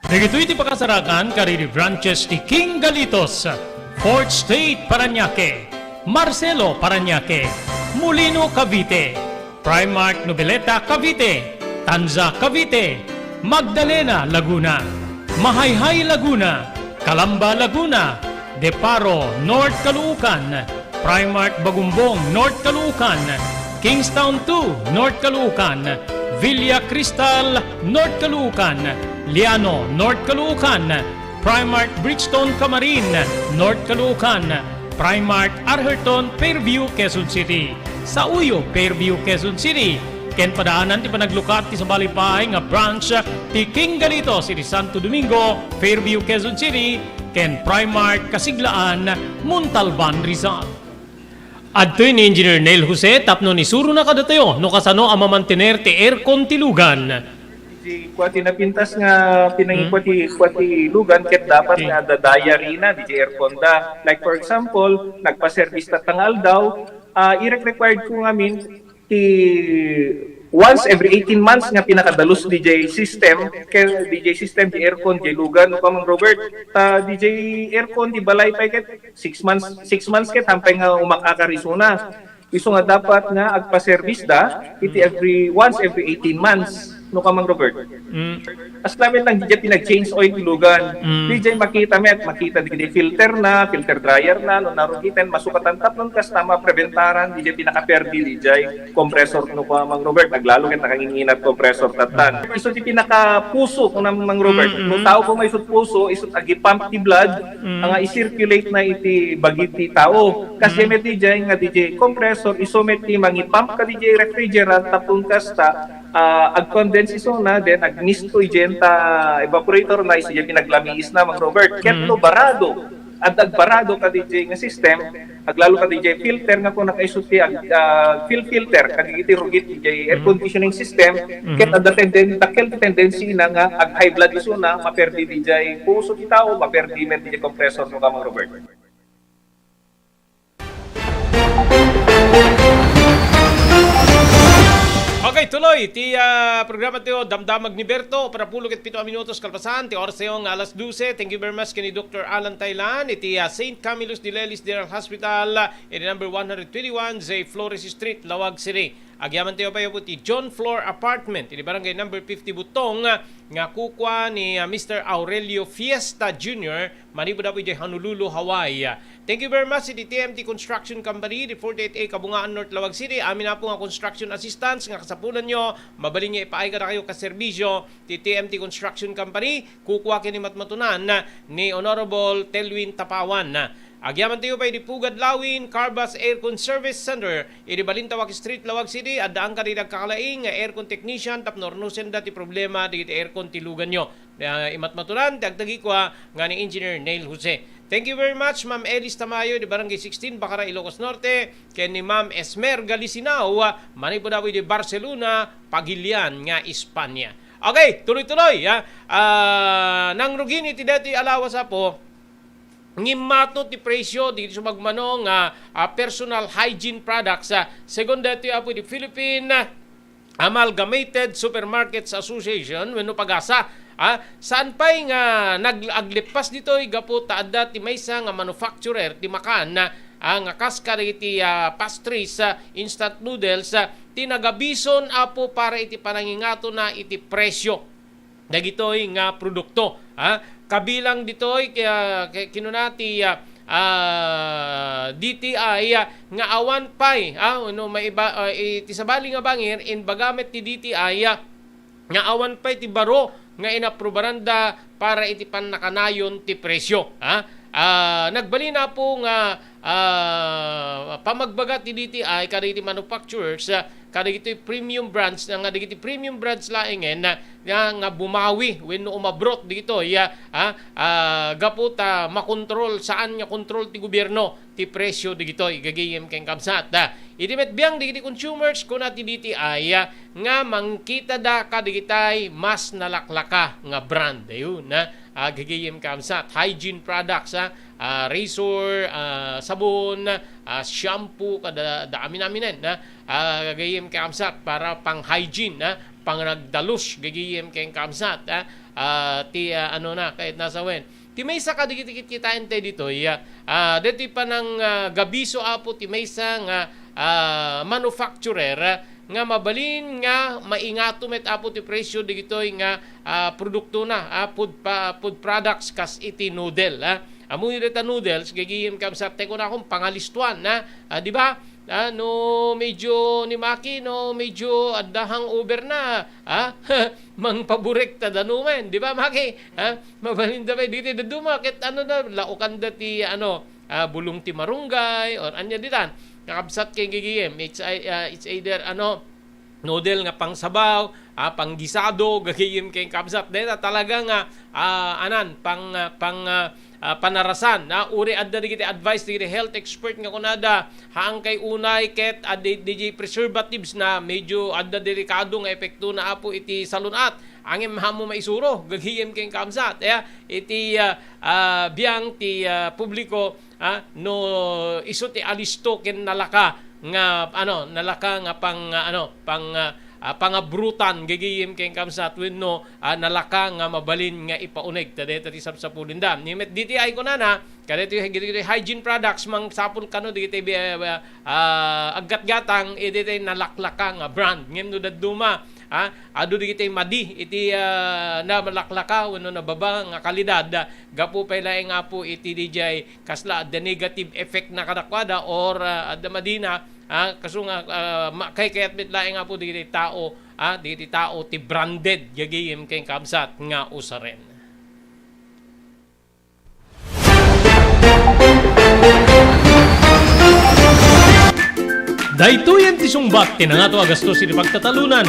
Dagitoy ti pakasarakan kariri branches ti King Galitos, Fourth State Parañaque, Marcelo Parañaque, Molino Cavite, Primark Noveleta Cavite, Tanza Cavite, Magdalena Laguna, Mahayhay Laguna, Calamba Laguna, Deparo North Caloocan, Primark Bagumbong North Caloocan, Kingstown 2 North Caloocan, Villa Cristal North Caloocan, Liano North Caloocan, Primark Bridgestone Camarin North Caloocan, Primark Arherton Fairview Quezon City, sa Uyo Fairview Quezon City, ken padaanan ti panaglukat ti sa Balipahay nga branch ti King Galitos iti Santo Domingo Fairview Quezon City, ken Primark Kasiglaan Montalban Rizal. Adtoy ni Engineer Neil Jose tapno ni suro na kadatayo no kasano ang mamantener ti aircon ti lugan. Di kuati napintas nga kuati lugan ket dapat nga dadaya rina di aircon da. Like for example, nagpa-service ta tangal daw, required ko ngamin ti once every 18 months nga pinakadalos DJ system kay DJ system di aircon di lugan no Mang Robert DJ aircon di balay pa ket 6 months ket hampay nga umakakarisuna. Iso nga dapat nga agpa-service da iti once every 18 months no Mang Robert. As namin lang DJ pinag-change oil lugan. DJ makita di filter dryer na no narugitan masukatan tapnon kas tama preventaran DJ pinaka-perdi DJ compressor no Mang Robert naglalo ket nakanginginat compressor tatan. Iso di pinaka-puso no Mang Robert. No tao ko may isut puso isut agi-pump ti blood nga i-circulate na iti bagiti tao. Kasi met DJ nga DJ compressor iso met ti mangi-pump ka DJ refrigerant tapon kasta ag-condense iso na then ag-misto igenta evaporator na isya pinaglamiis na Mang Robert ketno barado at agbarado ka DJ nga system aglalo ka DJ filter nga kung nakaisuti filter kagigiti rugit DJ air conditioning system ket ada tendency na nga ag high blood iso na maperdi DJ puso ti tao maperdi men DJ compressor no Mang Robert. Okay, tuloy. Ti programa tayo, Damdamag ni Berto. Para pulo ket 7 minutos kalpasan. Ti oras yung alas 12. Thank you very much kini Dr. Alan Taylan. Iti St. Camillus de Lelis General Hospital. Iti number 121, Zay Flores Street, Lawag City. Agyaman tayo pa yung ti John Floor Apartment. Iti barangay number 50 Butong. Nga kukwa ni Mr. Aurelio Fiesta Jr. Manipod po yung Honolulu, Hawaii. Thank you very much iti TMT Construction Company. Di 48A Kabungaan North, Lawag City. Amin na po nga construction assistance. Nga kasapunan nyo. Mabaling nga ipaay ka na kayo kaserbisyo. Ti TMT Construction Company. Kukwa kini matmatunan ni Honorable Telwin Tapawan. Agyaman tayo pa di Pugad Lawin, Carbas Aircon Service Center, iti Balintawak Street, Lawag City, at daan ka rin nagkakalaing, aircon technician, tapnornusen dati problema, di aircon tilugan nyo. Imatmatulan, tagtagi ko nga ni Engineer Neil Jose. Thank you very much, Ma'am Elis Tamayo, di Barangay 16, Bacara, Ilocos Norte, kay ni Ma'am Esmer Galisinao, manipudawi di Barcelona, Pagilian, nga Espanya. Okay, tuloy-tuloy. Nang rugin iti dati alawas po, ngimato ti presyo dito sa magmanong personal hygiene products second dito apo di Philippine Amalgamated Supermarkets Association wenno pagasa saan pa'y nga nag-aglipas dito gapo taada ti maysa nga manufacturer ti makan nga kaska iti pastries instant noodles tinagabison apo para iti panangingato na iti presyo dagitoy nga produkto kabilang ditoy kinunati DTI nga awan pay no may iba iti sabali nga bangir in bagamit ti DTI nga awan pay ti baro nga inaprobaranda para iti pannakanayon ti presyo nagbali na po nga pamagbaga ti DTI kada iti manufacturers kada iti premium brands nga digiti premium brands laengen nga bumawi wenno umabrot dito gaputa makontrol saan nga kontrol ti gobyerno ti presyo dito igagayem ken kamsat iti met biang digiti consumers kuna ti DTI nga mangkita da kadigitay mas nalaklaka nga brand ayun gagayem kamsat hygiene products razor sabon shampoo kada dami namin gagayem kamsat para pang hygiene pang nagdalos gagayem ken kamsat ti kahit nasa wen ti maysa kadigit kita ente dito dito pa ng gabiso apo ti maysa nga manufacturer nga mabalin nga maingato met apo ti presyo digitoy nga produkto na food products kas iti noodle amoy deta noodles gagayem kamsat teko na akong pangalistuan di ba no medyo ni Maki no medyo adahang over na mang paborek ta danumen di ba Maki mabalin da dito dumakit na laukan dati bulong ti marunggay or anya ditan kakabsat kay gagayem it's either noodle nga pangsabaw, panggisado, gagayim kay kabsat. Deta talaga nga panarasan uri adda digiti advice digiti health expert nga kunada haang kay unay ket DJ preservatives na medyo adda delikado nga epekto na apo iti salunat angem hamo maisuro gagiyem ken kamsat iti biang ti publiko no isu ti alisto ken nalaka nga pangabrutan gagiyem ken kamsat wenno nalaka nga mabalin nga ipauneg tadeta ti sapsapulindam nimet diti ay kunana kadeti hygiene products mang sapul kano diti aggat-gatang diti nalaklaka nga brand ngem no daduma adu diti madi iti na malaklaka wenno nababa nga kalidad gapu pay nga po iti DJ kasla the negative effect na kadakwada or the madina kaso nga kay kayat bitlaing nga po diti tao ti branded gagayem kay kamsat nga usaren. Daytoyen ti sungbat ti nangato agastos iti pagtatalunan.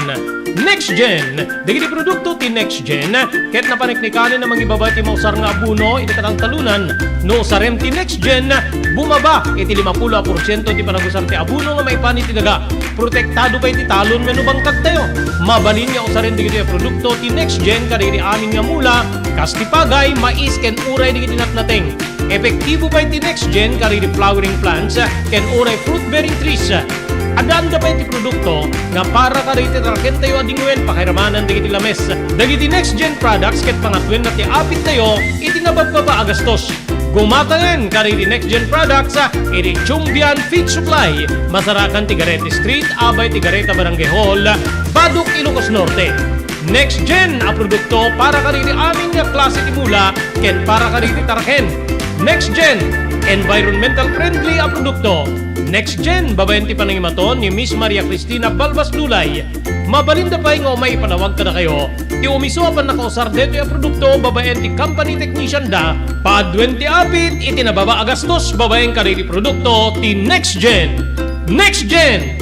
Next Gen, dagiti produkto ti Next Gen, ket napaniknikanin na mangibaba ti mausar nga abuno iti katang talunan. No sarem ti Next Gen, bumaba iti 50% ti panagusar ti abuno nga maipan iti daga. Protektado pa iti talon wenno bangkag tayo. Mabalin nga usaren digiti produkto ti Next Gen kadagiti amin nga mula, kas ti pagay, mais ken uray digiti natnating. Epektibo pa iti Next Gen kadagiti flowering plants ken uray fruit bearing trees. Adanda pa iti produkto nga para kadagiti tarken tayo adingwen pakiramanan digiti lames. Dagiti Next Gen products ket pangatwen na ti apit tayo iti nabababa agastos. Gumatanen kadagiti Next Gen products iti Chumbian Feed Supply, Masarakan Tigarete Street, Abay Tigareta Barangay Hall, Baduk Ilocos Norte. Next Gen a produkto para kadagiti amin nga klase ti mula ken para kadagiti tarken. Next Gen environmental friendly a produkto. Next Gen, babayan ti panangimaton ni Miss Maria Cristina Balbas Lulay. Mabalinda pa nga may panawag ka na kayo. Ti umiso apan nakausar deto yung produkto, babayan ti company technician da. Paadwen ti apit, iti nababa agastos, babayan ka rin ti produkto, ti Next Gen. Next Gen!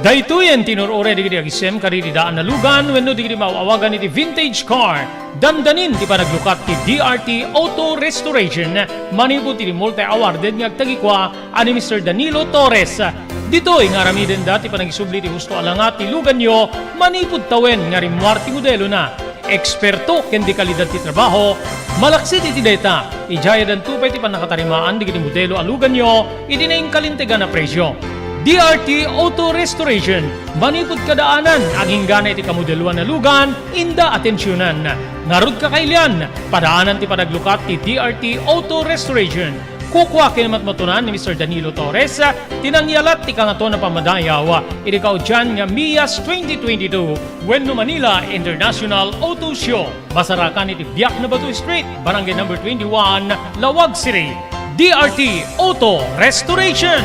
Daytoyen tinurure digiti agisem kaditi daan na lugan wenno digiti maawagan iti vintage car. Dandanin ti panaglukat ti DRT Auto Restoration. Manipod ti multi-awarded nga agtagikwa ani Mr. Danilo Torres. Ditoy nga ramiden dati panagisubli ti husto alangat ti lugan nyo, manipod tawen nga rimwar ti modelo na. Eksperto ken di kalidad ti trabaho, malaksit iti data. Ijaya dan tupay ti panakatarimaan digiti modelo alugan nyo, iti na kalintegan na presyo. DRT Auto Restoration, manipod kadaanan, aging gana iti kamodeluan na lugan, inda atensyonan. Narod kakailian, padaanan ti panaglukat ti DRT Auto Restoration. Kukwa kinamatmatunan ni Mr. Danilo Torres, tinangyalat ti kangato na pamadayaw, iti kaudyan nga MIAS 2022, Wenno Manila International Auto Show. Masarakan iti Biak na Batu Street, Barangay number 21, Lawag City. DRT Auto Restoration.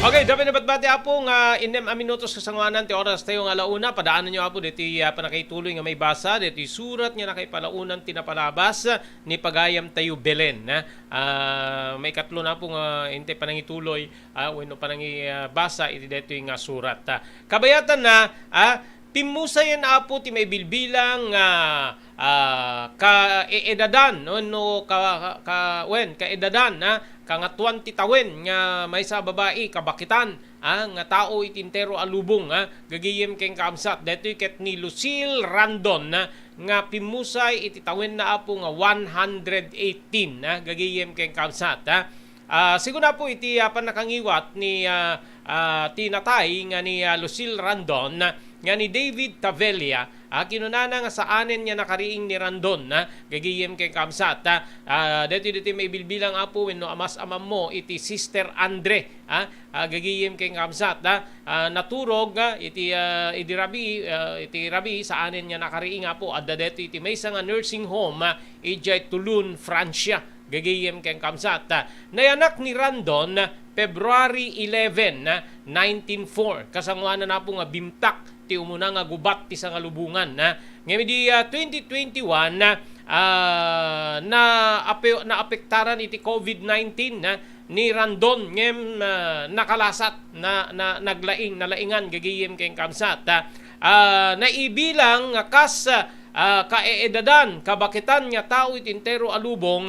Okay, dapat na batbati apo nga inem a minutos kasangwanan ti oras tayo nga launa. Padaanan nyo apo diti panakituloy nga may basa. Diti surat nga nakipalaunan tinapalabas ni Pagayam tayo Belen. May katlo na po nga inte panangituloy wenno panangibasa iti dito nga surat. Kabayatan na pimusayan apo ti may bilbilang kaedadan no kaedadan kangatuan ti tawen nga may sa babae kabakitan nga tao itintero alubong gagiyem keng kamsat detoy ket ni Lucille Randon nga pimusay iti tawen na apo nga 118 gagiyem keng kamsat siguna po iti panakangiwat ni tinatay nga ni Lucille Randon nga ni David Tavelia kinunana nga saanen niya nakariing ni Randon gagiyem kay kamsat dito may bilbilang apo wenno amas amam mo iti Sister Andre gagiyem kay kamsat naturog iti rabi saanen niya nakariing apo adda dito iti may nga nursing home ijay Toulon, Francia gagiyem kay kamsat nayanak ni Randon February 11, 1904 kasangwanan na po nga bimtak ti umuna nga gubat ti sa ngalubungan ngayon di 2021 na apektaran iti COVID-19 ni Randon ngem nakalasat nalaingan gagiyem keng kamsat naibilang kas kaeedadan kabakitan nga tao itintero alubong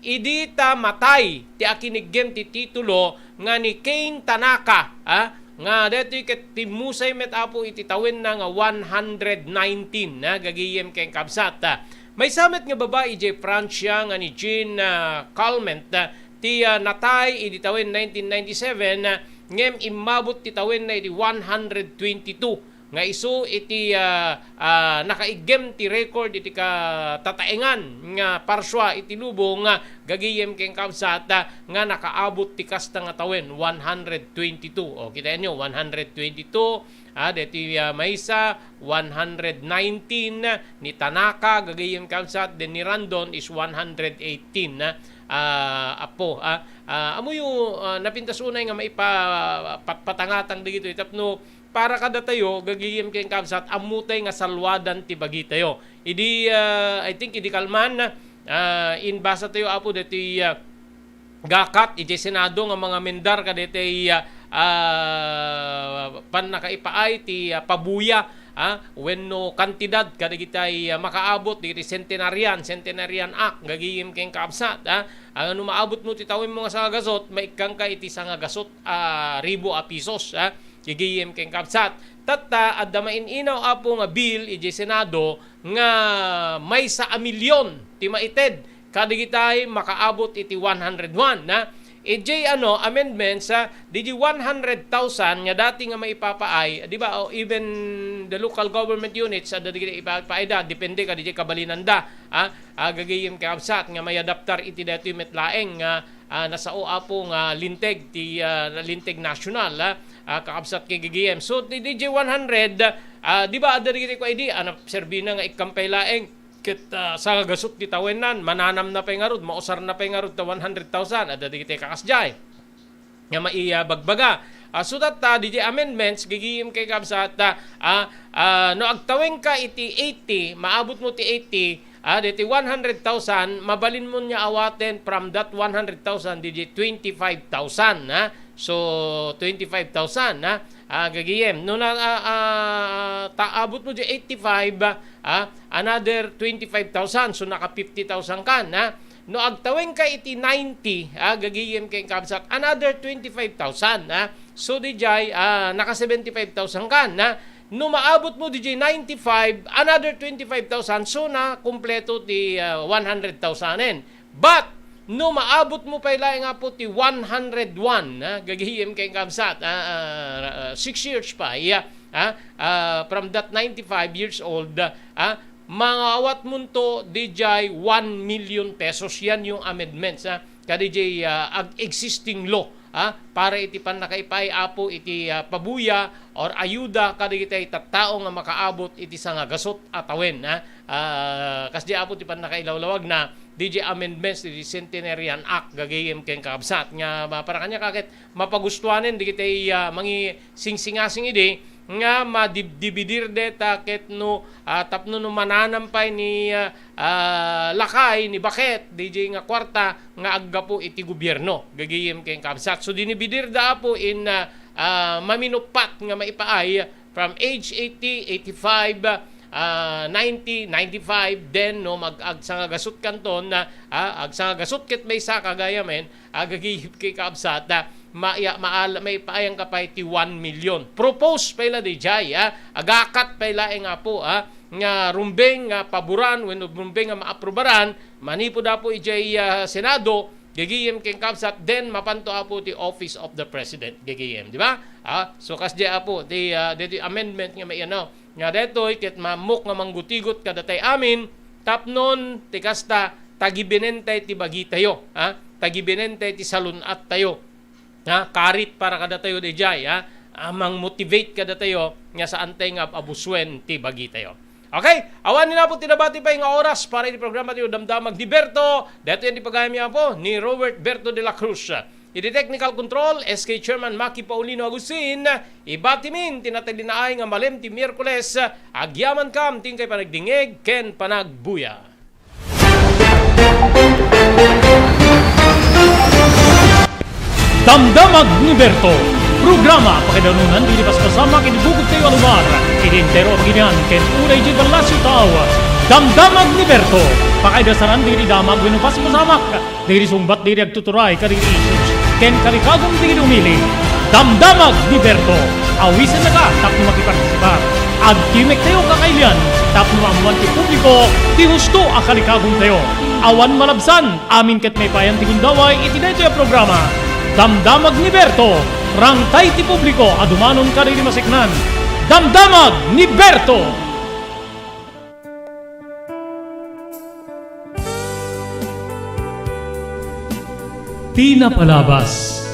idita matay ti akinigem ti titulo nga ni Kane Tanaka, nga detoy ket timusay met apo iti tawin na nga 119 na gagiyem ken kabsat. May samet nga babae iti Francia nga ni Jean Calment ti natay iti tawin 1997 ngem imabot ti tawin na iti 122 nga isu iti nakaigem ti record iti katataengan nga parswa iti lubong nga gagiyem ken kabsat nga nakaabot ti kasta nga tawin 122. O kita nyo 122 deti maysa 119 ni Tanaka gagiyem kabsat den ni Randon is 118 apo amo yung napintas unay nga maipatpatangatang digito itapno para kada tayo gagiyem ken kabsat amutay nga salwadan ti bagi tayo. Idi I think idi kalman in basa tayo apo deti gakat iti Senado nga mga mendar kadeti pan nakaipaay ti pabuya wenno kantidad kadigitay makaabot digiti centenarian act gagiyem ken kabsat ano maabot mo ti tawin mga sangagasot maikang ka iti sangagasot ribo a pisos gigiyem ken kabsat tatta adda maininaw apo nga bill iti Senado nga may sa a milyon ti maited kadigitay makaabot iti 101 EJ amendments di 100,000 nga dati nga maipapaay di ba even the local government units ada digiti ipapaayda depende ka di kabalinanda gagayem kabsat nga may adaptar iti dati metlaeng nga nasao apo nga linteg ti linteg national kakabsat kay gagayem so di DJ 100 di ba ada digiti ko idi serbina nga ikampay laeng ket sa gasot ti tawenan mananam na pay ngarud mausar na pay ngarud ta 100,000 ada digiti kakasjay nga maiyabagbaga so that DJ amendments gigiyem kay kabsat no agtaweng ka iti 80 maabot mo ti 80 diti 100,000 mabalin mo niya awaten from that 100,000 DJ 25,000 so 25,000 gagiyem no na taabot mo di 85 another 25,000 so naka 50,000 ka no agtaweng ka iti 90 gagiyem kay kabsat another 25,000 so dijay naka 75,000 ka no maabot mo DJ 95 another 25,000 so na kumpleto ti 100,000 but no maabot mo pa ilaing nga po ti 101 gagihim kay kabsat 6 years pa from that 95 years old mga awat munto DJ 1 million pesos yan yung amendments kadijay existing law para iti pan nakaipay apo iti pabuya or ayuda kadigitay tattao nga makaabot iti sangagasot atawen kasdi apo ti pan nakailawlawag na DJ amendments iti Centenarian Act gagayem ken kabsat nga para kanya kakit mapagustuanen digitay mangi singsingasing idi nga madibidir deta ket no tapno no mananampay ni lakay ni baket DJ nga kwarta nga aggapo iti gobyerno gagayem ken kabsat so dinibidir da po in maminupat nga maipaay from age 80 85 90, 95 then no mag-agsangagasot kanton na agsangagasot ket may sa kagayamen agagihip kay kabsat may paayang kapay ti 1 million propose pala di jay agakat pala nga po nga rumbeng nga paboran wenno rumbeng nga maaprobaran manipo da po ijay Senado gagiyem ken kabsat then mapanto apo ti Office of the President gagiyem di ba so kasdi apo ti amendment nga may nga detoy ket mamuk nga manggutigot kadatay amin tapnon ti kasta tagibinente ti bagi tayo tagibinente ti salunat tayo karit para kada tayo di jay mang motivate kada tayo nga saan tayo nga abuswen ti bagi tayo. Okay, awan nila po tinabati pa yung oras para yung programa tayo Damdamag ni Berto. Dito yan di pagkayam po ni Robert Berto de la Cruz. Iti technical control, SK Chairman Maki Paulino Agustin, ibatimin tinatadinaay nga malem ti Miyerkules, agyaman kam ting kay panagdingeg, ken panagbuya. Damdamag ni Berto, programa pakidanunan dilipas kasama kinibugod kayo alubar, idintero ang ginyan, ken unay di balasyo tao, Damdamag ni Berto. Pakaidasaran diri damag winupas mo samak. Diri sumbat diri agtuturay kariri issues. Ken karikagong diri umili. Damdamag ni Berto. Awisan na ka tapno makipartisipar. Agkimek tayo kakailian. Tapno amuan ti publiko. Ti husto akarikagong tayo. Awan malabsan. Amin ket may payan ti gundaway. Itinay tayo programa. Damdamag ni Berto. Rangtay ti publiko. Adumanon kariri masiknan. Damdamag ni Berto. Tinapalabas.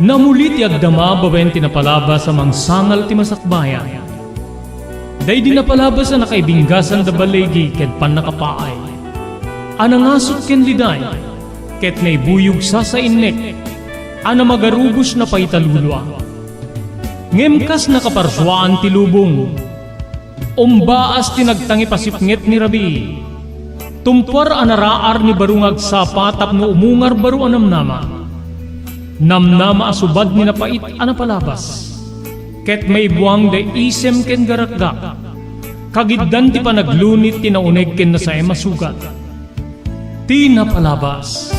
Namulit ti agdama bawen tinapalabas sa mangsangal ti masakbayan. Day di napalabas na nakaibinggasan da balegi ket pan nakapaay. Anangasot ken liday ket naibuyog sa innek. Ana magarubos na paitalulwa. Ngemkas nakaparswaan ti lubong. Umbaas tinagtangi pasipnget ni Rabi. Tumpar anaraar ni barungag sapa tapno umungar baru anamnama. Namnama asubad ni napait anapalabas. Ket may buwang de isem ken garakgak. Kagiddan ti panaglunit ti nauneg ken nasay masugat. Tinapalabas.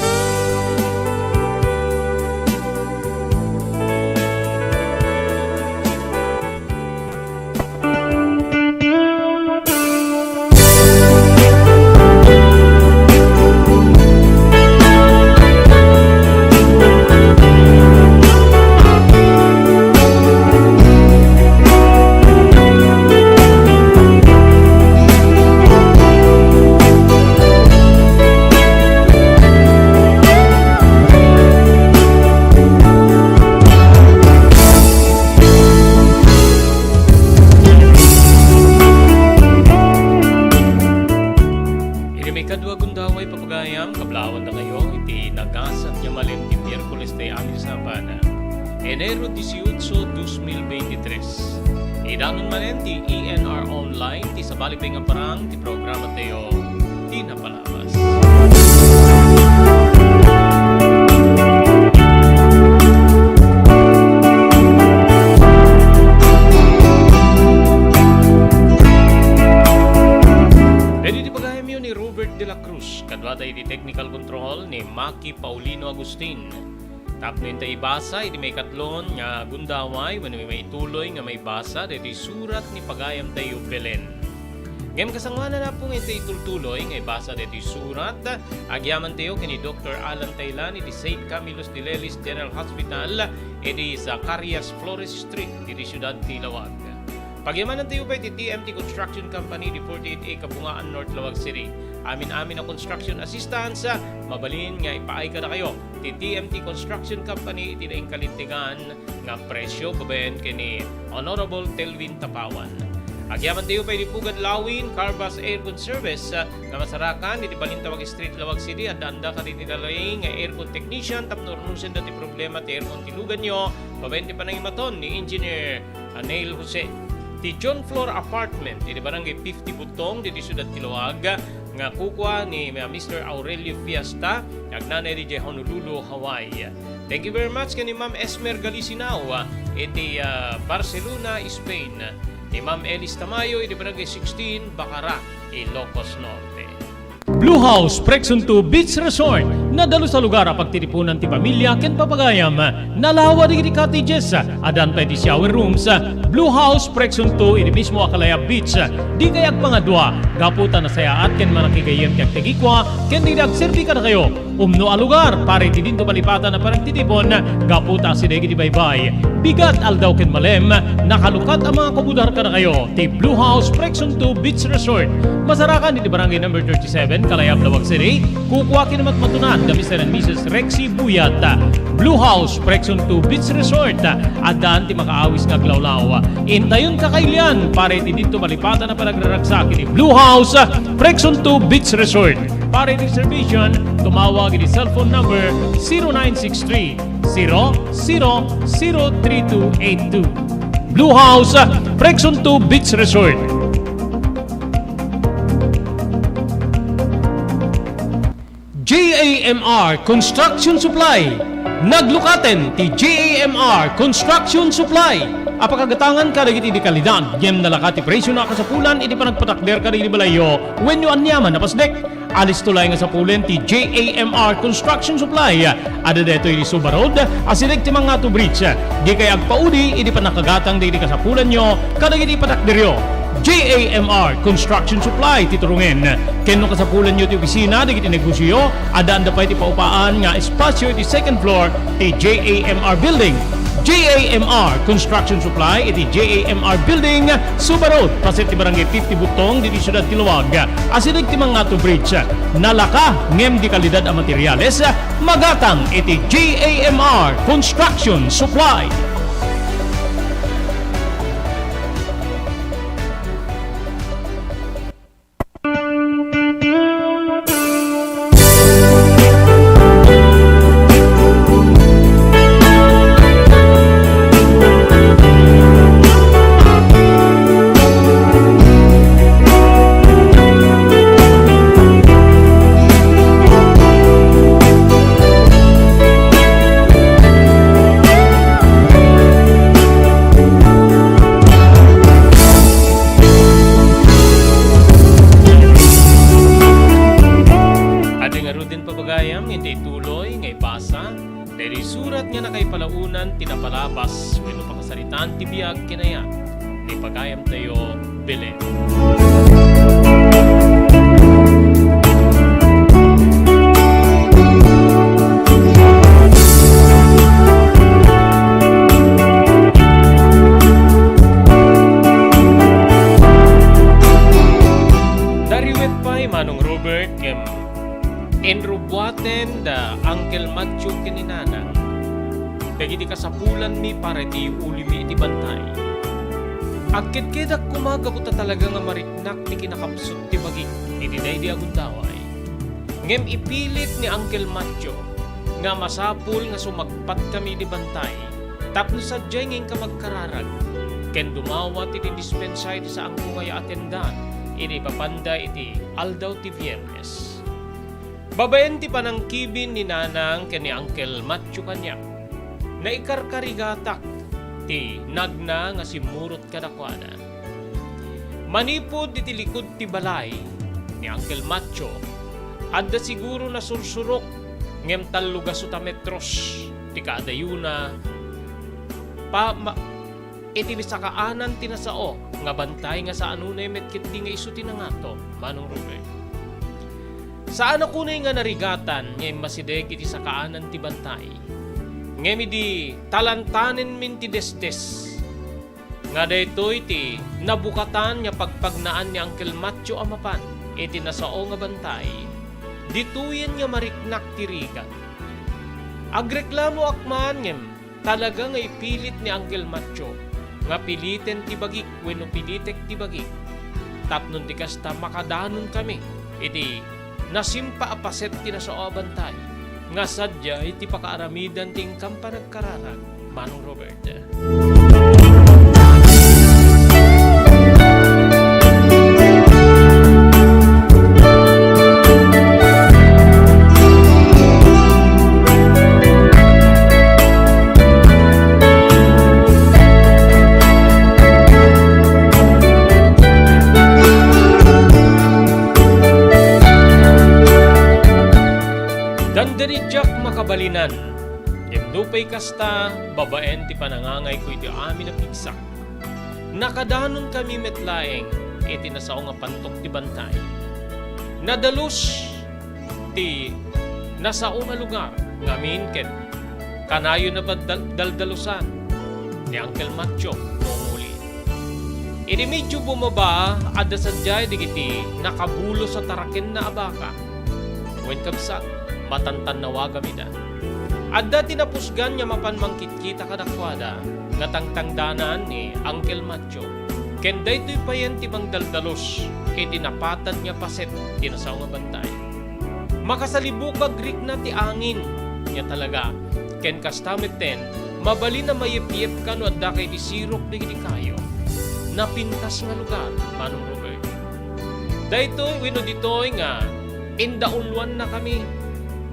Enero 18, 2023. Idanon manen ti ENR Online ti sa balipeng nga parang ti programa tayo Tinapalabas. Dito ti pagayam yun ni Robert de la Cruz, kadwa tayo di technical control ni Maki Paulino Agustin. Tapno yung tayo basa, iti may katlon nga gundaway, may ituloy nga may basa, iti surat ni Pagayam tayo Belen. Ngayong kasangwana na pong iti itultuloy, nga basa iti surat, agyaman tayo kini Dr. Alan Taylan, iti St. Camillus de Lelis General Hospital, iti sa Carias Flores Street, iti Ciudad Tilawag. Pagyamanan tayo pa iti TMT Construction Company di 48A Kabungaan, North Lawag City. Amin-amin na construction assistance, mabalin nga ipaay ka na kayo. Ti TMT Construction Company iti daing kalintigan nga presyo babayan kini Honorable Telvin Tapawan. Agyaman tayo pa iti Pugad Lawin, Carbas Aircon Service nga masarakan iti Balintawag Street, Lawag City at danda ka rin nilalaying nga aircon technician tapno runusin dati problema ti aircon tilugan nyo babayan ti panangimaton ni Engineer Neil Jose. Ti John Floor Apartment, iti barangay 50 Butong, iti Ciudad Tilawag, nga kukwa ni Mr. Aurelio Fiesta, nagnanay di Honolulu, Hawaii. Thank you very much kay ni Ma'am Esmer Galisinao, iti Barcelona, Spain. Ni Ma'am Elis Tamayo, iti barangay 16, Bacara, Ilocos Norte. Blue House Prexon 2 Beach Resort nadalo sa lugar a pagtitipunan ti pamilya ken papagayam nalawa di cottages adan pa ti shower rooms. Blue House Prexon 2 iti mismo Akalaya Beach di kayag pangadwa gaputan na sayaat ken manakigayem ti agtegikwa ken di agserbi ka na kayo umno a lugar pare ti dinto malipatan na parang titipon gaputa si degi di baybay bigat aldaw ken malem nakalukat ang mga kabudar ka na kayo ti Blue House Prexon 2 Beach Resort masarakan iti barangay number 37 Kalayab, Lawag City, kukuha kinamat matunan na Mr. and Mrs. Rexy Buyat. Blue House, Prexon 2 Beach Resort, adaan ti makaawis nga glawlaw. Intayon kakailian, pare ti dito malipatan na panagraragsak ni Blue House, Prexon 2 Beach Resort. Pare reservation, tumawag ni cellphone number 0963-003282. Blue House, Prexon 2 Beach Resort. JAMR Construction Supply. Naglukaten ti JAMR Construction Supply. apakagatangan ka dagiti di kalidad, gem nalakati presyo na kasapulan, iti panagpatakder ka dagiti balayo, when you anyaman napasdek. Alis tulay nga sa pulen ti JAMR Construction Supply. Ada deto iti Subarod, asilig ti mga to bridge. Di kay agpaudi, iti panakagatang dagiti kasapulan nyo, kadagiti patakderyo. JAMR Construction Supply titurungin. Kenno kasapulan nyo ti opisina, digiti negosyo, adaan da pa iti paupaan nga espasyo iti second floor ti JAMR Building. JAMR Construction Supply iti JAMR Building, Subarod, pasit ti barangay 50 Butong, diti syudad ti Luwag. Asilig ti mga to bridge, nalaka ngem di kalidad a materyales, magatang iti JAMR Construction Supply. Hindi tuloy ngay basa, dahil surat nga na kay palaunan tinapalabas, when pakasaritan ti biyag kinaya, di pagayam tayo bili. Dariwet pa'y Manong Robert kem enrubuaten da Uncle Matthew kininanang. Dagiti kasapulan mi pare ti ulimi iti bantay. Agkit kedak kumagabuta talaga nga mariknak ti kinakapsut ti bagi iti daydi agundaway. Ngem ipilit ni Uncle Matthew nga masapul nga sumagpat kami di bantay. Tapno sadyay ngeng ka magkararag. Ken dumawat iti dispensay sa angko nga atendan. Ini papanda iti aldaw ti Viernes. Babayan ti panangkibin ni Nanang ken ni Uncle Matthew kanya. Naikarkarigatak ti nagna nga simurot kadakwana. Manipod iti likod ti balay ni Uncle Matthew. Adda siguro na sursurok ngem talluga suta metros ti kaadayuna. Iti bisakaanan tinasao nga bantay nga sa anunay metkit di nga isu tinangato Manong Robert. Saan ako na nga narigatan ngayon masideg iti sa kaanan ti bantay. Ngayon di talantanin min ti desdes. Nga dayto iti nabukatan nga pagpagnaan ni Uncle Matthew amapan iti nasao nga bantay. Dituyen nga mariknak ti rigan. Agreklamo akman ngayon talaga nga ipilit ni Uncle Matthew nga piliten ti bagik wenno pilitek ti bagik. Tapnon ti kasta makadanon kami iti nasimpa apaset ti nasao bantay nga sadya iti pakaaramidan ting kampanagkararag Manong Robert. Dandaridyak makabalinan, yemdupay kasta, babaen ti panangangay ko iti amin na pigsak. Nakadanon kami metlaeng, iti nasao nga pantok ti bantay. Nadalus ti nasao nga lugar, ngamin ken kanayo na ba daldalusan ni Uncle Matthew muli. Iti medyo bumaba, adda sadyay digiti nakabulo sa taraken na abaka. When kabsat, matantan nawaga mida. Adda tinapusgan niya mapanmangkit kita kadakwada nga tangtangdanan ni Uncle Matthew. Ken daytoy payen ti mangdaldalos iti napatan niya paset tinasaw nga bantay. Makasalibukag rik na ti angin niya talaga. Ken kastamet ten mabali na mayep-yep kano adda kay disirok digiti kayo. Napintas nga lugar Manong Robert. Daytoy wenno ditoy nga indaunwan na kami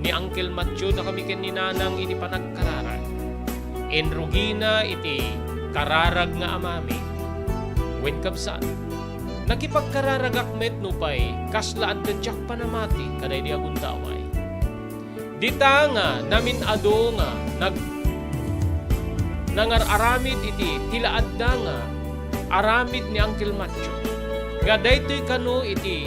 ni Uncle Matthew na kami ken ni Nanang iti panagkararag. Enrugina iti kararag nga amami, wen kabsat. Nakipagkararagakmet no pa'y kaslaan kadyak panamati kaday di agundaway. Dita nga namin ado nga nangararamid iti tilaad da nga aramid ni Uncle Macho. Nga daytoy kano iti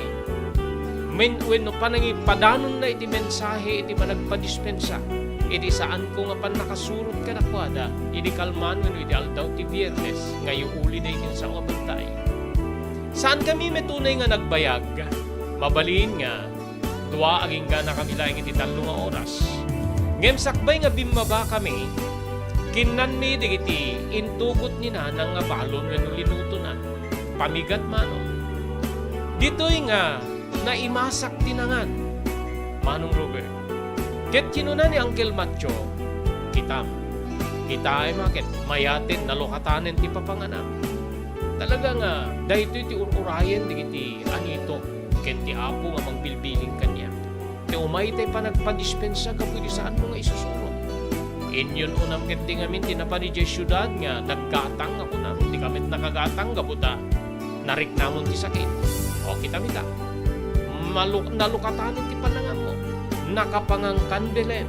when no panangi padanon na iti mensahe iti managpadispensa. Iti saan ko nga pan nakasurot ka nakwada iti kalman when iti aldaw ti Biyernes ngayon uli na iti sa bantay. Saan kami metunay nga nagbayag? Mabalin nga, tuwa aging ga na kami lang iti 3 nga oras. Ngem sakbay nga bimaba kami, kinan mi digiti intugot ni na nga balon nga linuto na, pamigat mano. Dito'y nga naimasak tinangan, Manong Robert. Ket kinunan ni Uncle Macho, kita ay makit, mayatin nalokatanen ti papanganam. Talaga nga, dahito iti urayan digiti anito, ket ti apo nga mangbilbiling kanya. Ti umay tay panagpadispensa kapudi saan mo nga isusurot. Inyon unam ket ti ngamin tinapani di syudad nga naggatang ako na, ti kamit nakagatang gabuta, narik namon ti sakit. O kita mita, nalukatanin ti panangam mo, nakapangangkan Belen.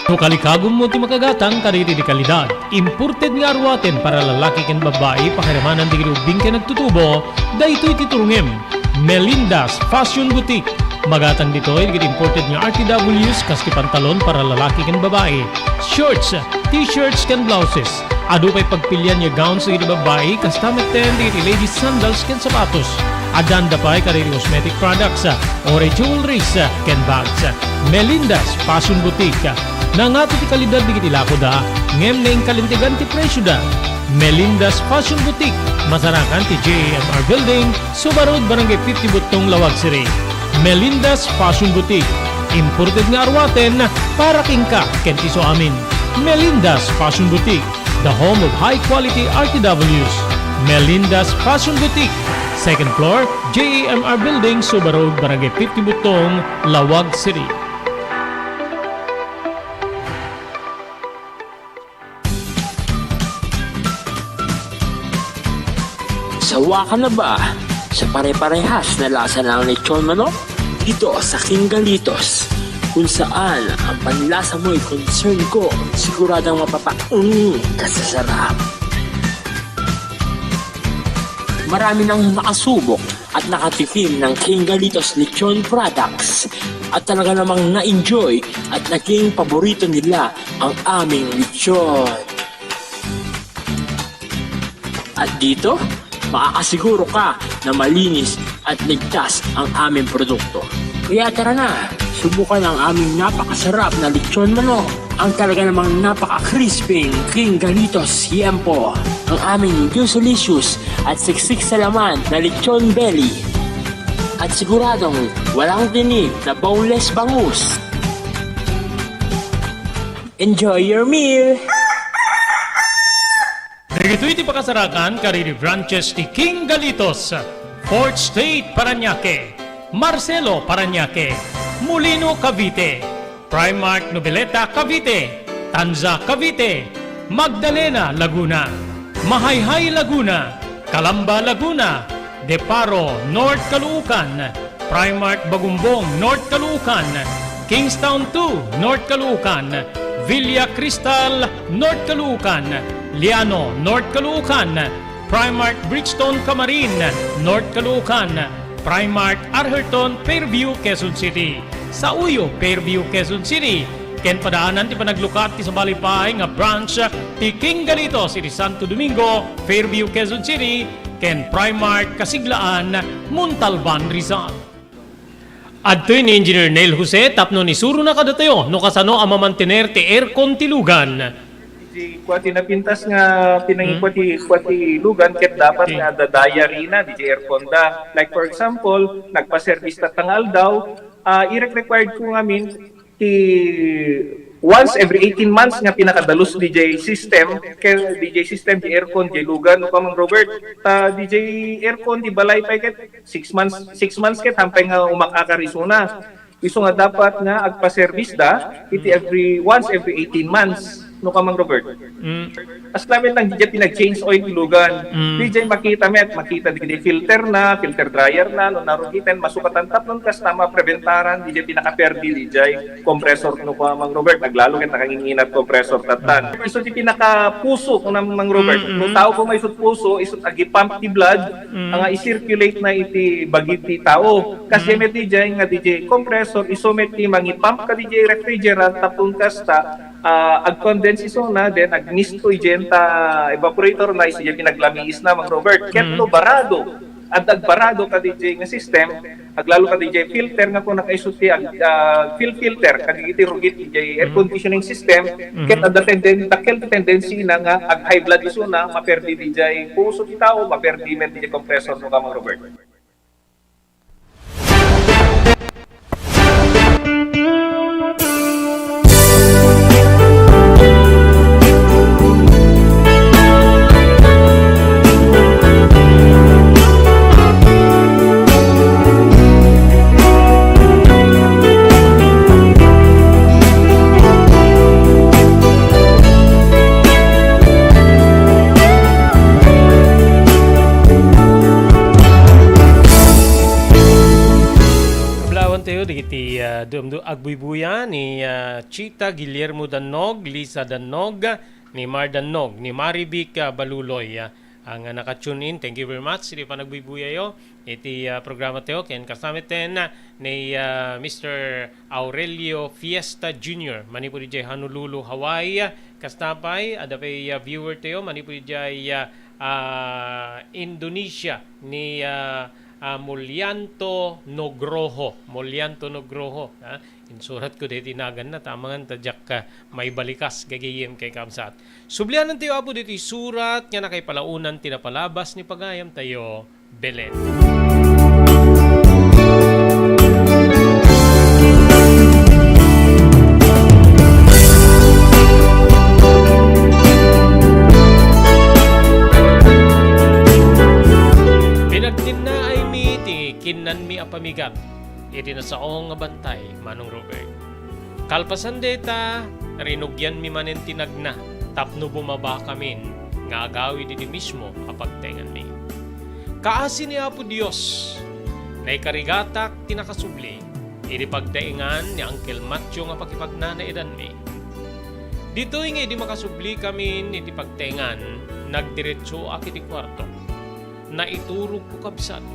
No kalikagom mo ti makagatang kariri di kalidad. Imported nga arwaten para lalaki ken babae pakiramanan di ubing ken nagtutubo. Daytoy ti turungem. Melinda's Fashion Boutique. Magatang ditoy digit imported nga RTWs kas ti pantalon para lalaki ken babae. Shorts, t-shirts ken blouses. Adu pay pagpilian nga gowns digit babae kas tameten digit ladies sandals ken sapatos. Adanda pay kariri cosmetic products, ore jewelries ken bags. Melinda's Fashion Boutique. Nangato ti kalidad digiti lako da, ngem na kalintigan ti presyo da. Melinda's Fashion Boutique, masarakan ti JMR Building, Subarod, Barangay 50 Butong, Lawag City. Melinda's Fashion Boutique, imported nga arwaten para kingka ken tiso amin. Melinda's Fashion Boutique, the home of high-quality RTWs. Melinda's Fashion Boutique, second floor, JMR Building, Subarod, Barangay 50 Butong, Lawag City. Sawa ka na ba sa pare-parehas na lasa ng lechon manok? Dito sa King Galitos, kung saan ang panlasa mo'y concern ko, siguradang kasasarap. Marami nang nakasubok at nakatikim ng King Galitos lechon products at talaga namang na-enjoy at naging paborito nila ang aming lechon. At dito, makakasiguro ka na malinis at ligtas ang aming produkto. Kaya tara na, subukan ang aming napakasarap na lechon manok. Ang talaga namang napaka-crisping King Galitos Yempo. Ang aming juicelicious at siksik sa laman na lechon belly. At siguradong walang tinig na boneless bangus. Enjoy your meal! Dagitoy iti pakasarakan kariri branches ti King Galitos, Fort State, Parañaque, Marcelo, Parañaque, Molino, Cavite, Primark Noveleta, Cavite, Tanza, Cavite, Magdalena, Laguna, Mahayhay, Laguna, Calamba, Laguna, Deparo, North Caloocan, Primark Bagumbong, North Caloocan, Kingstown 2, North Caloocan, Villa Cristal, North Caloocan, Liano, North Caloocan, Primark Bridgestone Camarin, North Caloocan, Primark Arherton, Fairview, Quezon City. Sa Uyo, Fairview, Quezon City. Ken padaanan ti panaglukat ti sa Balipay nga branch ti King Galitos iti Santo Domingo, Fairview, Quezon City. Ken Primark Kasiglaan, Montalban, Rizal. Adtoy ni Engineer Neil Jose tapno ni suro na kadatayo no kasano ang mamantener ti aircon ti lugan. Di kwati napintas nga pinangikwati lugan ket dapat nga dadaya rina di aircon da. Like for example, nagpa-service ta tangal daw, i-required ko ngamin ti once every 18 months nga pinakadalos DJ system kay DJ system di aircon di lugan no Kamang Robert ta DJ aircon di balay pa ket 6 months ket hampay nga umakakarisuna iso nga dapat nga agpa-service da iti once every 18 months no Kamang Robert. As namin lang DJ pinag-change oil ilugan. DJ makita di filter dryer na no narugitan masukatan tatlong kastama preventaran DJ pinaka-perdi DJ compressor no Kamang Robert naglalo ket nakanginginat compressor tatan. Iso di pinaka-puso no Kamang Robert. No tao ko may isut puso isut agi pump ti blood nga i-circulate na iti bagiti tao. Kasi met DJ nga DJ compressor iso met ti mangi-pump ka DJ refrigerant tapon kasta ag-condense iso na then ag-misto igenta evaporator na isi pinaglamiis na Mang Robert ketlo barado at agbarado ka DJ nga system aglalo ka DJ filter nga kung nakaisuti filter kaditi rugit DJ air conditioning system ket adda tendency na nga ag high blood iso na maperdi DJ puso ti tao maperdi met DJ compressor no Mang Robert. Digiti agbuibuya ni Chita Guillermo Danog, Lisa Danog, ni Mar Danog, ni Marivic Baluloy ang nakatune in. Thank you very much. Hindi pa nagbuibuya yo. Iti programa tayo ken kasamiten ni Mr. Aurelio Fiesta Jr. Manipuri jay Honolulu, Hawaii. Kastapay adapay viewer tayo manipuri jay Indonesia ni Mulyanto Nugroho. Insurat ko dito tinagan na tamangan tadyak may balikas gagayim kay kamsat. Sublianan tayo apo dito surat nga na kay palaunan tinapalabas ni pagayam tayo Belen. Kinan mi apamigat iti nasaong nga bantay Manong Robert. Kalpasan deta rinugyan mi manen tinagna tapno bumaba kamin nga agawi diti mismo kapagtengan mi. Kaasi ni Apo Dios na ikarigatak tinakasubli iti pagdaingan ni Uncle Matthew nga pakipagnanaidan mi. Dito nga di makasubli kami iti pagtengan nagdiretso ak iti kwarto na iturog ko kabsat.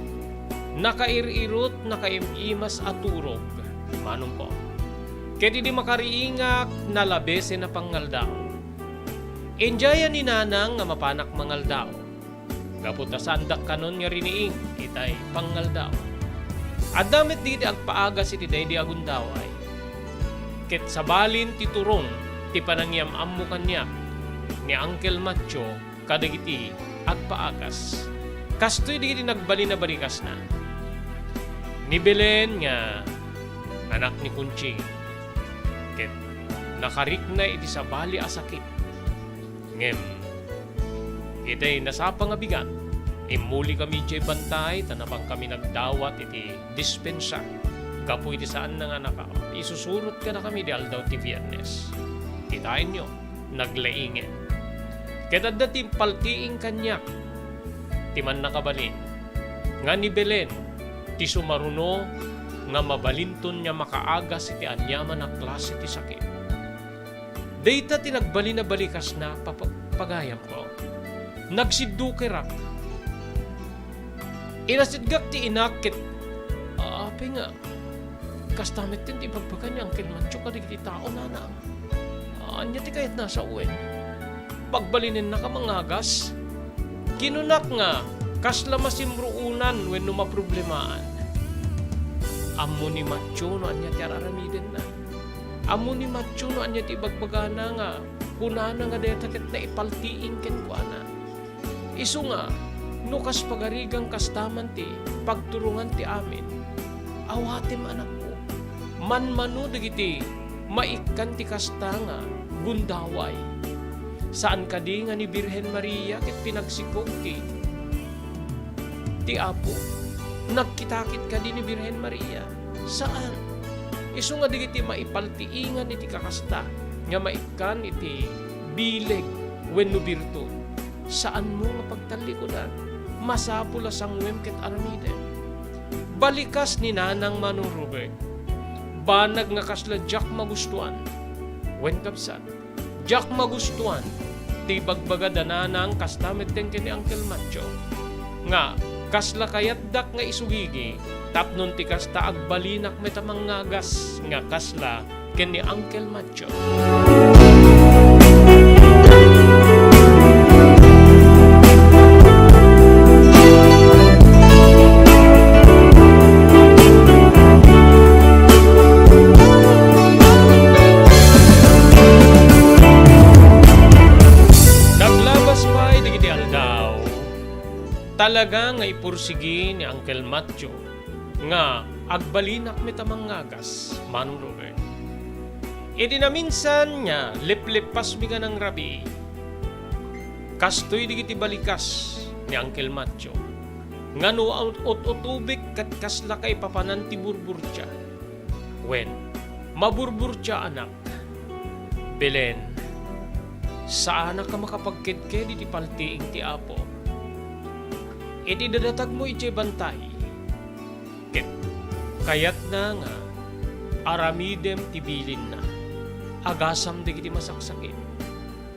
Nakair-irot, nakaimas at turog. Manong ko. Kaya di makariingak na labese na pangaldaw. Enjaya ni nanang nga mapanak mangaldaw. Gaputa sandak kanon nga riniing, itay pangaldaw. At damit di agpaaga si tiday di agundaway. Ket sabalin ti turong, ti panangyam ammo kanya, ni Uncle Macho, kadagiti agpaagas. Kastoy di nagbali na balikas na. Ni Belen nga anak ni Kunching ket nakarik na iti sa bali asakit ngem itay nasapa nga bigat imuli kami iti bantay tanapang kami nagdawat iti dispensa kapo iti saan nga anak isusurot ka na kami di aldaw ti Viernes kitain nyo naglaingen ket adda ti paltiing kanyak ti man nakabalin nga ni Belen ti sumaruno nga mabalinton niya makaagas iti anyaman na klase ti sakit. Data tinagbali na balikas na pagayam ko. Nagsiddukirak. Inasidgak ti inakit. Api nga. Kastamit din ti bagbagan niya ang kinmancho ka di tao na na. Anya ti kahit nasa uwen. Pagbalinin na ka mangagas. Kinunak nga. Kasla masimruunan when maproblemaan. Amo ni Macho no anya ti araramiden na. Amo ni Macho no anya ti bagbagana nga. Kunana nga deta ket na ipaltiin ken kuana. Isu nga no kas pagarigang kastaman ti pagturungan ti amin. Awatem anak ko. Manmano dagiti maikan ti kasta nga gundaway. Saan ka di nga ni Birhen Maria ket pinagsikog ti Apo? Nagkitakit ka di ni Birhen Maria. Saan? Isu nga digiti maipaltiingan iti kakasta nga maikan iti bileg wenno birtud. Saan mo nga pagtalikudan? Masapula sangwem ket aramiden. Balikas ni Nanang Manong Robert. Banag nga kasla Jack magustuhan. Wen kapsat. Jack magustuhan. Ti bagbaga dananang kastamet den ken ni Uncle Macho. Nga kasla kayat dak nga isugigi. Tapnon ti kasta agbalinak metamang ngagas nga kasla ken ni Uncle Macho. Talaga nga ipursigi ni Uncle Macho nga agbalinak metamang ngagas, Manong Robert. Idi na minsan nga liplipas mi nga ng rabi. Kastoy digiti balikas ni Uncle Macho. Nga no utubik kat kasla kay papanan ti burburtya. Wen, maburburtya anak. Belen, saan ka makapagkidked iti paltiing ti Apo? Iti dadatag mo iti bantay. Ket kayat na nga aramidem tibilin na. Agasam digiti masaksakin.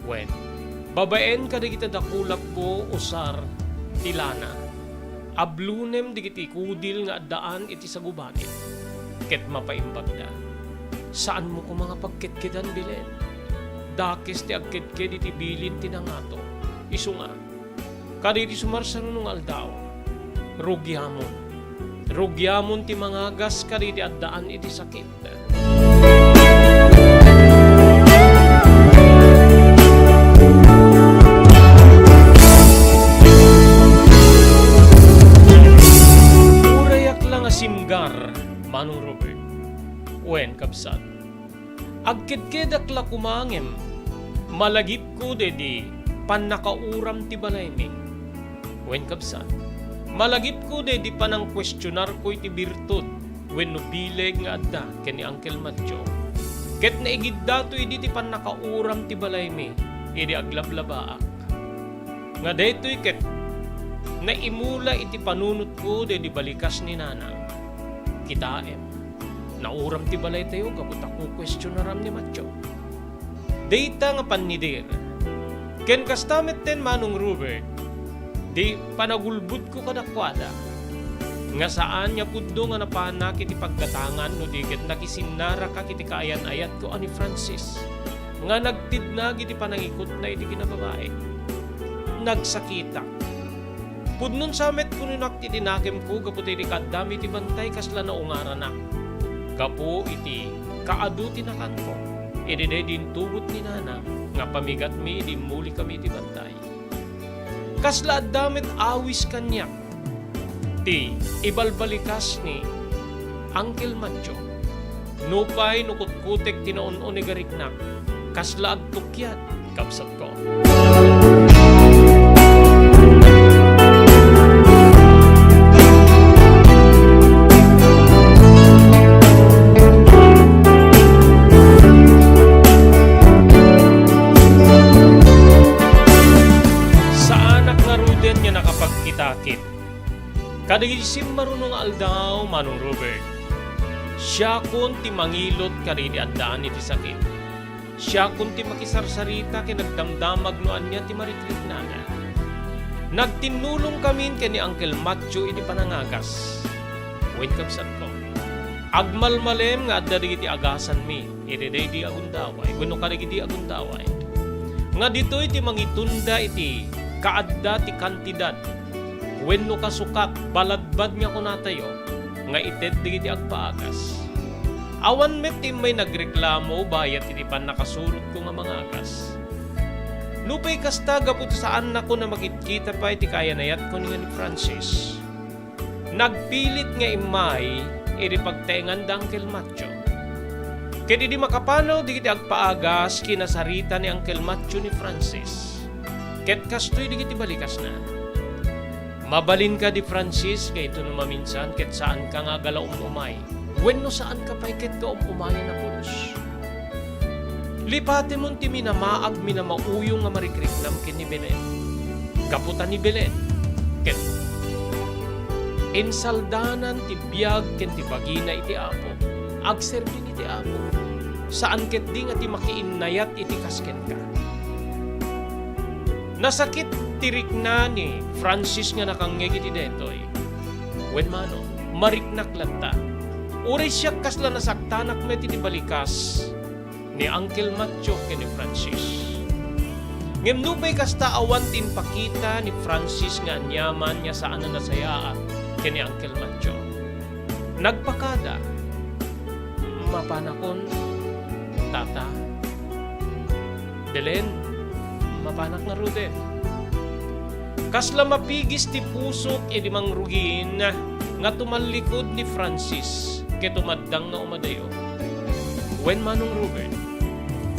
Wen, babaen ka digiti dakulap ko usar tilana. Ablunem digiti kudil nga daan iti sagubanit. Ket mapaimbag da. Saan mo ko mga pagkitkidan bilen? Dakis ti agkitkid iti bilin tinangato. Isu nga. Kaditi sumarsan nung aldaw, rugyamon. Rugyamon ti mangagas kaditi addaan iti sakit. Urayak lang asimgar, Manong Robert. Wen kapsat. Agkidkedak la kumangem, malagip ko dedi panakauram ti balaymi. Wen kapsat, malagip ko de di pa nang questionar ko iti birtud wen no bileg nga adda ken ni Uncle Macho. Ket naigid dato idi ti panakauram ti balaymi idi aglablabaak. Nga daytoy ket naimula iti panunot ko de di balikas ni Nanang. Kitaem, nauram ti balay tayo kaput ako questionaram ni Macho. Data nga panidir. Ken kastamet ten Manong Robert, di panagulbud ko kadakwada. Nga saan niya puddo nga napanak iti pagkatangan no diket nakisinara ka kiti kaayan-ayat ko ani Francis. Nga nagtidnag iti panangikot na iti kinababae. Nagsakita. Pudnon samet kununak iti nakem ko kaput iti kadami iti bantay kasla na ungaranak. Kapo iti kaadu tinakan ko. Iti din tugot ni Nanang nga pamigat mi di muli kami iti bantay. Kasla damit awis kanyak. Ti ibalbalikas ni Uncle Macho. Nupay nukutkutek tinaon-on ni gariknak. Kasla agtukyat kapsat ko. Kadagisim marunong aldaw, Manong Robert. Siya kun ti mangilot karidi addaan iti sakit. Siya kun ti makisarsarita ken nagdamdamag noan niya ti maritlit nana. Nagtinulong kami ken ni Uncle Macho iti panangagas. Wait kapsat ko. Agmalmalem nga adda digiti agasan mi. Iti di agundaway. Wenno kadagiti agundaway. Nga ditoy ti mangitunda iti kaadda ti kantidad. Wenno kasukat baladbad nga kunatayo nga ited digiti agpaagas. Awan met may nagreklamo bayat iti pan nakasurot ko nga mga agas. Nupay kasta gapot saan nako na makikita pa iti kayanayat ko ni Francis. Nagpilit nga imay iti pagtengan da Uncle Macho. Kaya di makapanaw di kiti agpaagas kinasarita ni Uncle Matthew ni Francis. Ket kastoy di kiti balikas na. Mabalin ka di Francis kaya ito no maminsan ket saan ka nga gala umay. Wenno saan ka pa'y ket ka umay na pulos. Lipate mon ti minamaag minamauyong nga marikriknam ken ni Belen. Kaputan ni Belen. Ket insaldanan ti biyag ken ti bagina iti apo. Agserbi ni ti apo. Saan ket di nga ti makiinnayat iti kasken ka. Nasakit tirik na ni Francis nga nakangeg iti detoy. Wen mano, mariknak lanta. Uray siya kasla nasaktanak met iti balikas ni Uncle Matthew ken ni Francis. Ngem nupay kasta awan tin pakita ni Francis nga anyaman niya saan na nasayaan ken ni Uncle Matthew. Nagpakada, mapanakon, tata, Belen, mapanak na rude. Kasla mapigis ti pusok edi mangrugin nga tumalikod ni Francis ket tumaddang na umadayo. Wen manong Ruben,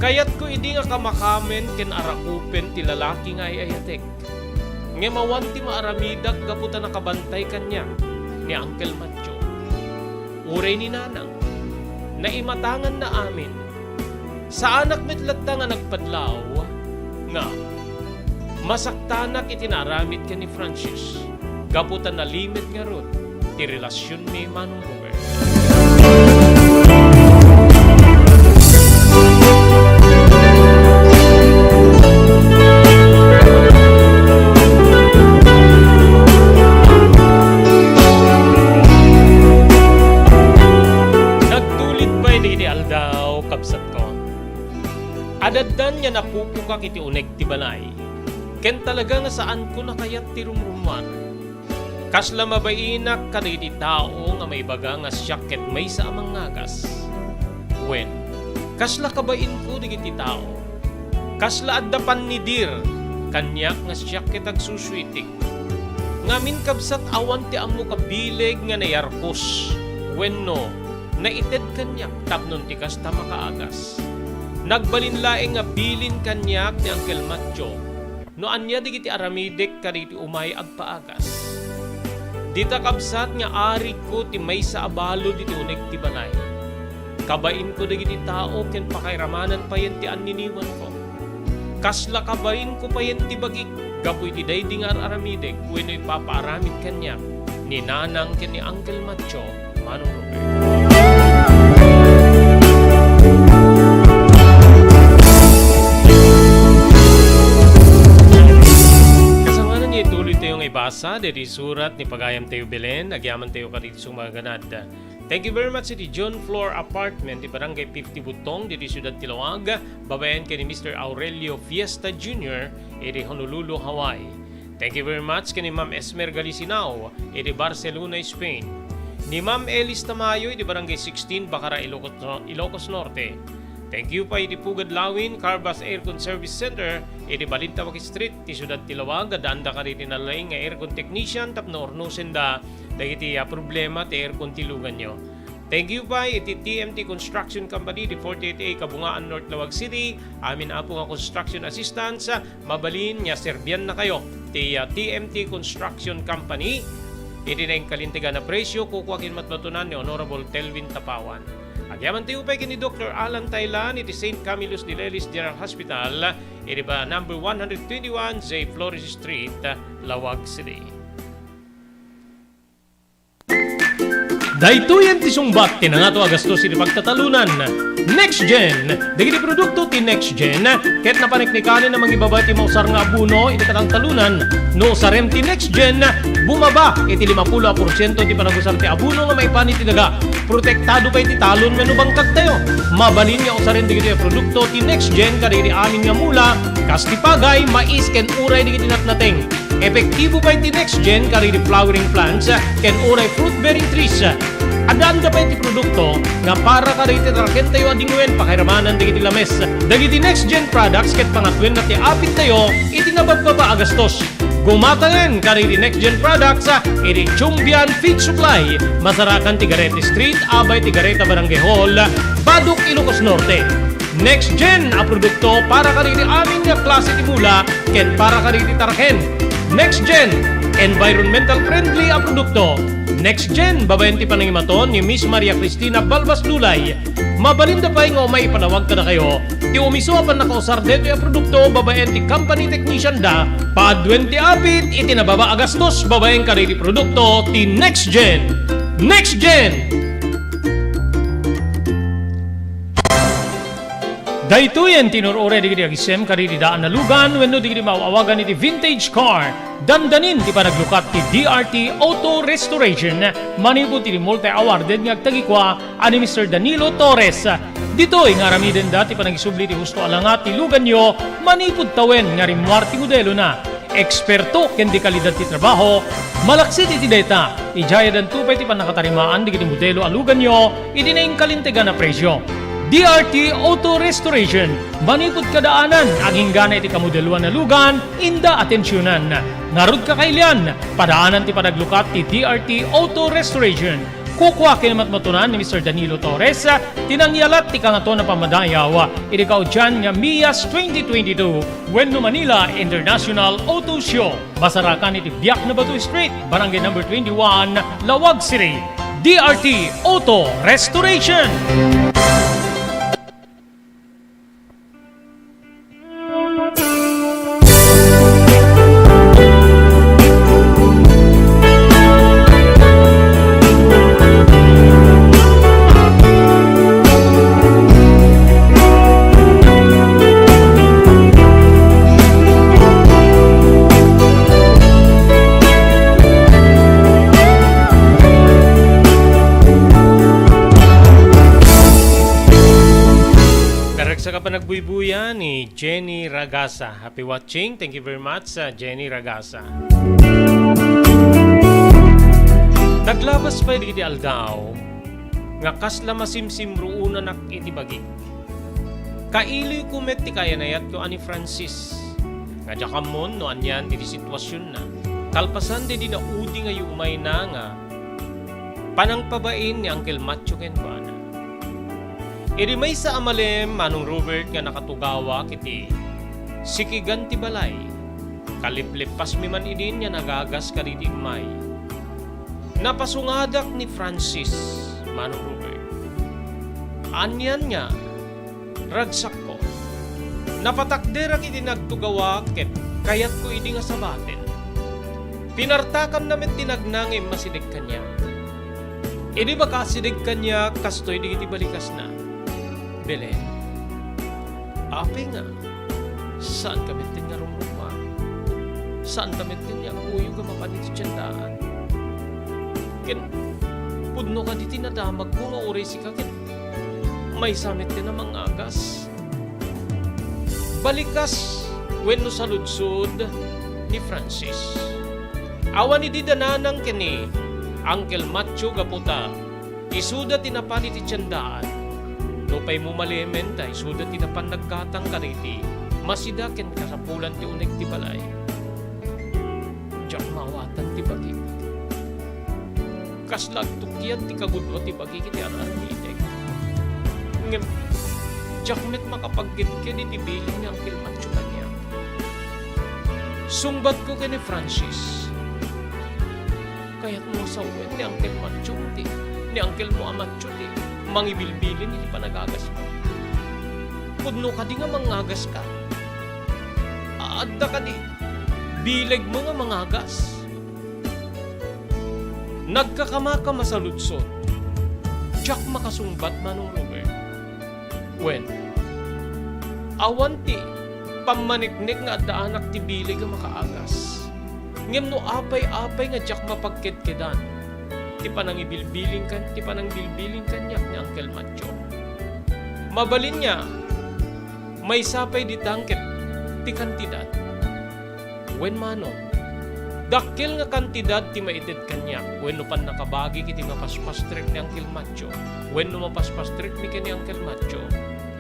kayat ko idi nga kamakamen ken arakupen ti lalaki nga ayatek. Nga mawan ti maaramidak gaputa nakabantay kanya ni Uncle Matthew. Uray ni nanang, naimatangan na amin. Sa anak mitlatta nga nagpadlaw, nga masaktanak itinaramid ka ni Francis. Gaputan na limit nga rod, ti relasyon ni Manong Robert. Nagtulit ba'y ni Aldaw, kabsat ko? Adaddan niya napupukak iti uneg ti balay. Ken talaga nga saan ko nakayat ti rumruman. Kasla mabainak kada iti tao nga may baga nga siyak ket may sa amang ngagas. Wen, kasla kabain ko di iti tao. Kasla addapan ni dir, kanyak nga siyak ket agsuswitik. Ngamin kabsat awan ti ammo kabileg nga nayarkos. Wenno, naited kanyak tapnon ti kasta makaagas. Nagbalinlaeng nga bilin kanyak ni Uncle Matthew. No anya di kiti aramidek kaditi umay agpaagas. Dita kabsat nga ari ko ti may sa abalo diti uneg ti balay. Kabain ko di kiti tao ken pakairamanan pa yen ti anniniwan ko. Kasla kabain ko pa yen ti bagik. Gapoy ti daydi nga aramidek wenno ipapaaramid kanyak ni nanang ken ni Uncle Matthew Manong Robert. Ibasa dari surat ni Pagayam Teo Belen, agyaman Teo kaditi sumaganad. Thank you very much di John Floor Apartment di Barangay 50 Butong di Ciudad Tilawag, babayan kay ni Mr. Aurelio Fiesta Jr. di Honolulu, Hawaii. Thank you very much kay ni Ma'am Esmer Galisinao di Barcelona, Spain. Ni Ma'am Elis Tamayo di Barangay 16, Bacara, Ilocos Norte. Thank you pa iti Pugad Lawin, Carbas Aircon Service Center, iti Balintawak Street, ti Ciudad Tilawag, danda ka rin tinalaing nga aircon technician, tapno ornusin da, dahiti problema ti aircon tilugan nyo. Thank you pa iti TMT Construction Company, di 48A Kabungaan, North Lawag City, amin apo nga construction assistance, mabalin nga serbian na kayo, ti TMT Construction Company, iti na yung kalintigan na presyo, kukuhakin matmatunan ni Honorable Telvin Tapawan. Agyaman tayo pa ni Dr. Alan Taylan iti St. Camillus de Lelis General Hospital iti ba number 121 J. Flores Street, Lawag City. Daytoyan ti sungbat ti nangato agastos iti pagtatalunan. Next Gen, dagiti produkto ti Next Gen, ket napaniknikanin na mangibaba ti mausar nga abuno iti katang talunan. No sarem ti Next Gen, bumaba iti 50% ti panagusar ti abuno nga maipanit ti daga. Protektado pa iti talon menu bangkag tayo. Mabalin nga usarin digiti produkto ti Next Gen kadiri amin nga mula, kas ti pagay, mais ken uray digiti natnateng. Epektibo pa iti Next Gen kadiri flowering plants ken uray fruit bearing trees. Adanda pa iti produkto nga para kadiri traken tayo adingwen pakiramanan digiti lames. Dagiti Next Gen products ket pangatwen na ti apit tayo iti nga bababa agastos. Gumatangan kariri Next Gen Products iti Chumbian Feed Supply, Masarakan Tigarete Street, Abay Tigareta Barangay Hall, Baduk, Ilocos Norte. Next Gen a produkto para kariri amin nga klase ti mula ken para kariri tarhen. Next Gen environmental friendly a produkto. Next Gen babayan ti panangimaton ni Miss Maria Cristina Balbas Lulay. Mabalinda pa nga may panawag ka na kayo. Ti umiso pa nakausar dito a produkto babayan ti company technician da. Paadwen ti apit iti nababa agastos babayan kariri produkto ti Next Gen. Next Gen! Daytoyen tinurore di kiti agisem kariri daan na lugan wenno di kiti mawawagan iti vintage car. Dandanin ti panaglukat ti DRT Auto Restoration. Manipod ti multi-awarded nga agtagikwa ani Mr. Danilo Torres. Ditoy nga ramiden dati panagisubli ti husto alangat ti lugan nyo manipod tawen nga rimwar ti modelo na. Eksperto ken di kalidad ti trabaho. Malaksit iti data. Ijaya dan tupay ti panakatarimaan di kiti modelo alugan nyo iti na kalintegan na presyo. DRT Auto Restoration, manipod kadaanan, aging gana iti kamodeluan na lugan, inda atensyonan. Narod kakailian, padaanan ti panaglukat ti DRT Auto Restoration. Kukwa kinamatmatunan ni Mr. Danilo Torres, tinangyalat ti kangato na pamadayaw, iti kaudyan nga MIAS 2022, Wenno Manila International Auto Show. Masarakan iti Biak na Batu Street, Barangay number 21, Lawag City. DRT Auto Restoration. Nagbuybuyan ni Jenny Ragasa. Happy watching. Thank you very much, Jenny Ragasa. Naglabas pa iti aldaw nga kasla masimsim ruuna nak iti bagi. Kaili kumet ti kayanayat ko ani Francis. Nga jakamon no anyan ti sitwasyon na. Kalpasan di na udi nga umay na nga panang pabain ni Uncle Macho ken kuana. Iri may sa amalem manong Robert nga nakatugawa kiti sikigan ti balay. Kaliplipas mi man idin nga nagagas kariti may. Napasungadak ni Francis manong Robert. Anyan nga ragsak ko. Napatakdera kiti nagtugawa ket kayat ko idi nga sabaten. Pinartakan namin tinagnangim masidig kanya. Idi ba kasidig kanya kastoy di kiti balikas na. Belen, api nga, saan kami nga rumuma? Saan kami nga uyo ka mapanit sa tiyandaan? Ken, pudno ka di tinadamag ko nga uri si kakit. May samit din na mga agas. Balikas, wenno sa ludsud ni Francis. Awan ni didananang kini, Uncle Macho gaputa, isuda tinapanit ti tiyandaan. No pa'y mumalimen tayo, sudat tinapan nagkatang kariti, masidakin kasapulan ti unig ti balay. Diyak mawatan ti bagi. Kaslag tukyan ti kagudwa ti bagi kiti aran tinig. Ngem, diyak met makapagkit-kit iti biling ni Uncle Macho kanya. Sungbat ko kini Francis. Kaya't mo sa uwet ni Uncle Macho ti, ni Uncle mo Amacho ti. Mangibilbilin hindi pa nagagas mo. Pudno ka di nga mangagas ka. Aadda ka di. Bileg mo nga mangagas. Nagkakamaka masaludsod. Diyak makasungbat manong Robert. When? Awan ti. Pamaniknik nga daanak ti bileg nga makaagas. Ngem no apay-apay nga diyak mapagketkedan. Ti panang ibilbiling kan, ti panang bilbiling kanyak ni Uncle Macho. Mabalin niya, may sapay di tangket, ti kantidad. Wen mano, dakil nga kantidad ti maitid kanyak, wen no pan nakabagi kiti mapaspastrip ni Uncle Macho, wen no mapaspastrip mi kini Uncle Macho,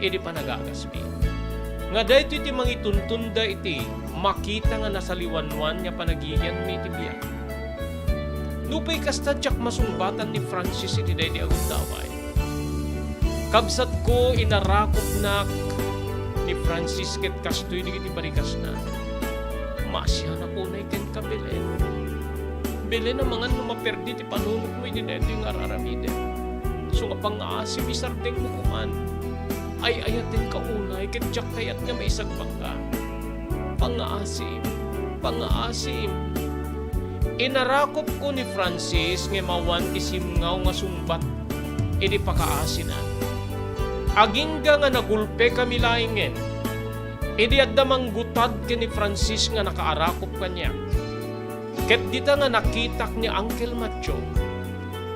idi pa nagagaspi. Nga dahito iti mangituntunda iti makita nga nasa liwanwan niya panagigyan may tibiyag. Lupay kasta tsak masumbatan ni Francis iti day di agundaway. Kabsat ko inarakop na ni Francis ket kastoy di iti barikas na. Masya na ko na iken ka Belen. Belen na mga numaperdi ti panunod mo iti day di nga raramide. So nga pang-aasim isardeng mo kuman. Ay ayatin ka unay ket tsak kayat nga may isagbang ka. Pang-aasim. Inarakop ko ni Francis nga mawan isimngaw nga sumbat idi pakaasinan. Agingga nga nagulpe kami laingen. Idi adda manggutad ken ni Francis nga nakaarakop kanya. Ket dita nga nakitak ni Uncle Macho.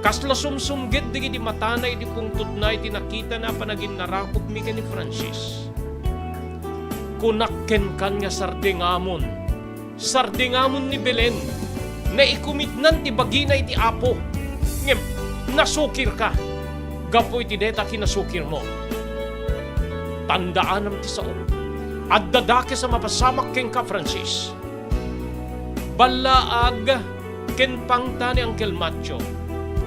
Kasla sumsumgit di matanay di pungtod na iti nakita na panagin narakop mi ken ni Francis. Kunakken kan nga sardingamon ni Belen. Na ikumitnan ti bagina iti apo. Ngem, nasukir ka. Gapo iti deta kinasukir mo. Tandaanam ti sao. At dadake sa mapasamak ken ka, Francis. Balaag ken pangta ni Uncle Macho.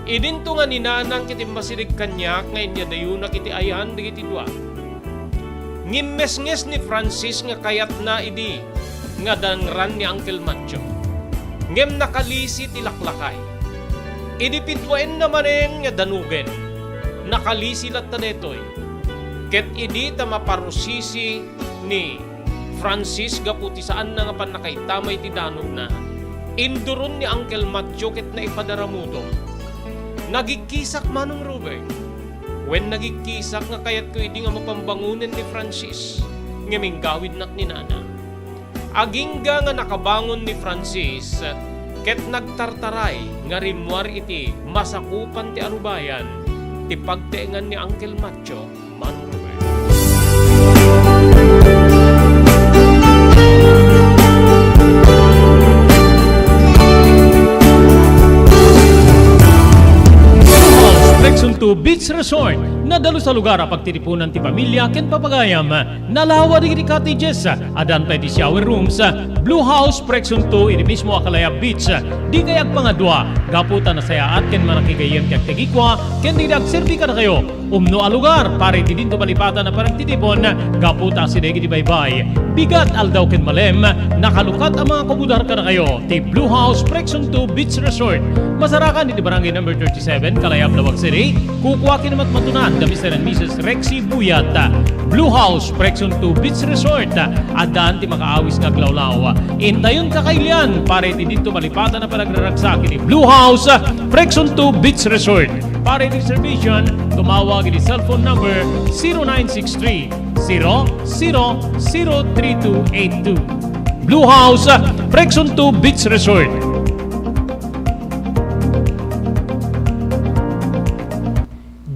Idinto nga ninanang kiti masilig kanyak ngayon niya dayunak iti ayan di iti dua. Ngimmes-nges ni Francis nga kayat na idi nga dangran ni Uncle Macho. Ngem nakalisi tilaklakay. Idipidwain naman nga danugen. Nakalisi latta detoy. Ket idi ta maparusisi ni Francis gaputi saan na nga panakaitamay ti danog na. Induron ni Uncle Macho ket na ipadaramudo. Nagikisak manong Robert. When nagikisak nga kayat ko idi nga mapambangunan ni Francis. Ngeming gawid nak ni Nana. Agingga nga nakabangon ni Francis, ket nagtartaray nga rimwar iti masakupan ti arubayan, ti pagteengan ni Uncle Macho, Manong Robert. Flexon to Beach Resort, nadalo sa lugar pagtitipunan ti pamilya ken papagayam, nalawa di cottages, adan pa ti shower rooms, Blue House Flexon 2 iti mismo Akalaya Beach, di kayag pangadwa, gaputan na sayaat ken manakigayem kag tegikwa, ken di agserbi ka na kayo, umno a lugar, pare ti dinto palipatan na parang titipon, gaputa si degi di baybay, bigat aldaw ken malem, nakalukat ang mga komudar ka na kayo, ti Blue House Flexon 2 Beach Resort, masarakan iti barangay number 37, Kalayab, Lawag City, kukuwakin namat matunan, the Mr. and Mrs. Rexy Buyat, Blue House Flexon 2 Beach Resort, adaan ti makaawis nga glawlaw. Intayon kakailian, pare ti dito malipatan na panagraragsak ni Blue House Flexon 2 Beach Resort. Para reservation, tumawag ni cellphone number 0963-000232. Blue House Flexon 2 Beach Resort.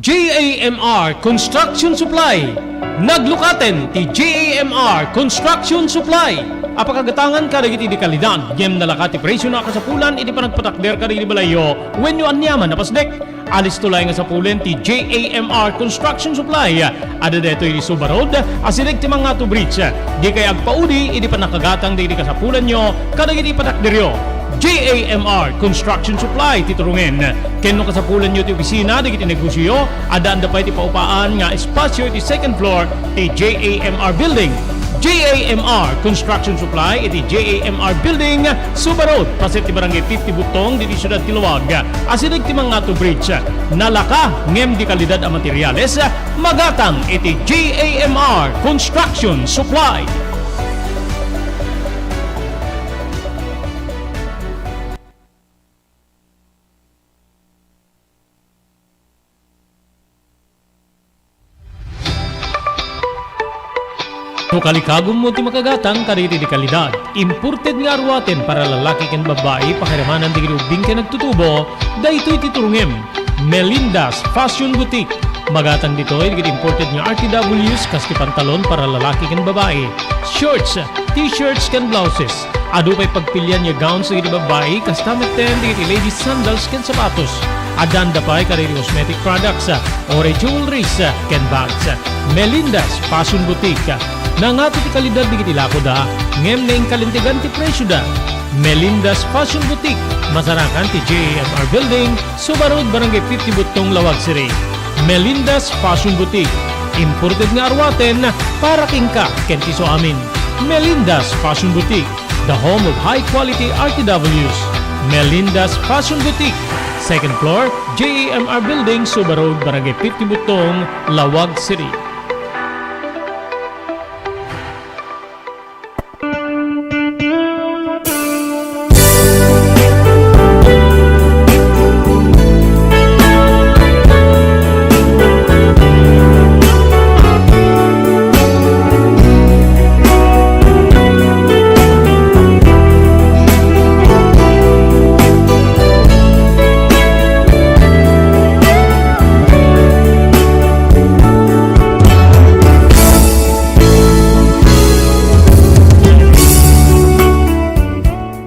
JAMR Construction Supply. Naglukaten ti JAMR Construction Supply. Apakagatangan ka iti di kalidad. Yem nalakat ti presyo na kasapulan iti panagpatakder ka iti balayo. When you anyaman napasdek. Alis tulay nga sa pulen ti JAMR Construction Supply. Ada deto iti Suba Road. Asilig ti mga to bridge. Di kay agpaudi iti panakagatang di kasapulan nyo. Kadag iti patakderyo. JAMR Construction Supply titurungen. Kenno kasapulan nyo ti opisina di kiti negosyo, adaan da pa iti paupaan nga espasyo iti second floor ti JAMR Building. JAMR Construction Supply iti JAMR Building, Suba Road, pasit ti barangay 50 Butong di Siyudad Tiluwag. Asilig ti mga to bridge. Nalaka ngem di kalidad a materyales, magatang iti JAMR Construction Supply. No kalikagom mo ti makagatang kaditi di kalidad. Imported nga arwaten para lalaki ken babae pakiramanan di gilubing ken nagtutubo, daytoy titurungem. Melinda's Fashion Boutique. Magatang dito ay imported nga RTWs kaski pantalon para lalaki ken babae. Shorts, t-shirts ken blouses. Adu pay pagpilyan nga gowns di babae custom ten di ladies sandals ken sapatos. Adan da pay kaditi cosmetic products, ore jewelries ken bags. Melinda's Fashion Boutique. Nangato ti kalidad di kiti lakoda, ngem na kalintigan ti presyo da. Melinda's Fashion Boutique, masarakan ti JAMR Building, Subarud, Barangay 50 Butong, Lawag City. Melinda's Fashion Boutique, imported nga arwaten para kingka kenti so amin. Melinda's Fashion Boutique, the home of high-quality RTWs. Melinda's Fashion Boutique, second floor, JAMR Building, Subarud, Barangay 50 Butong, Lawag City.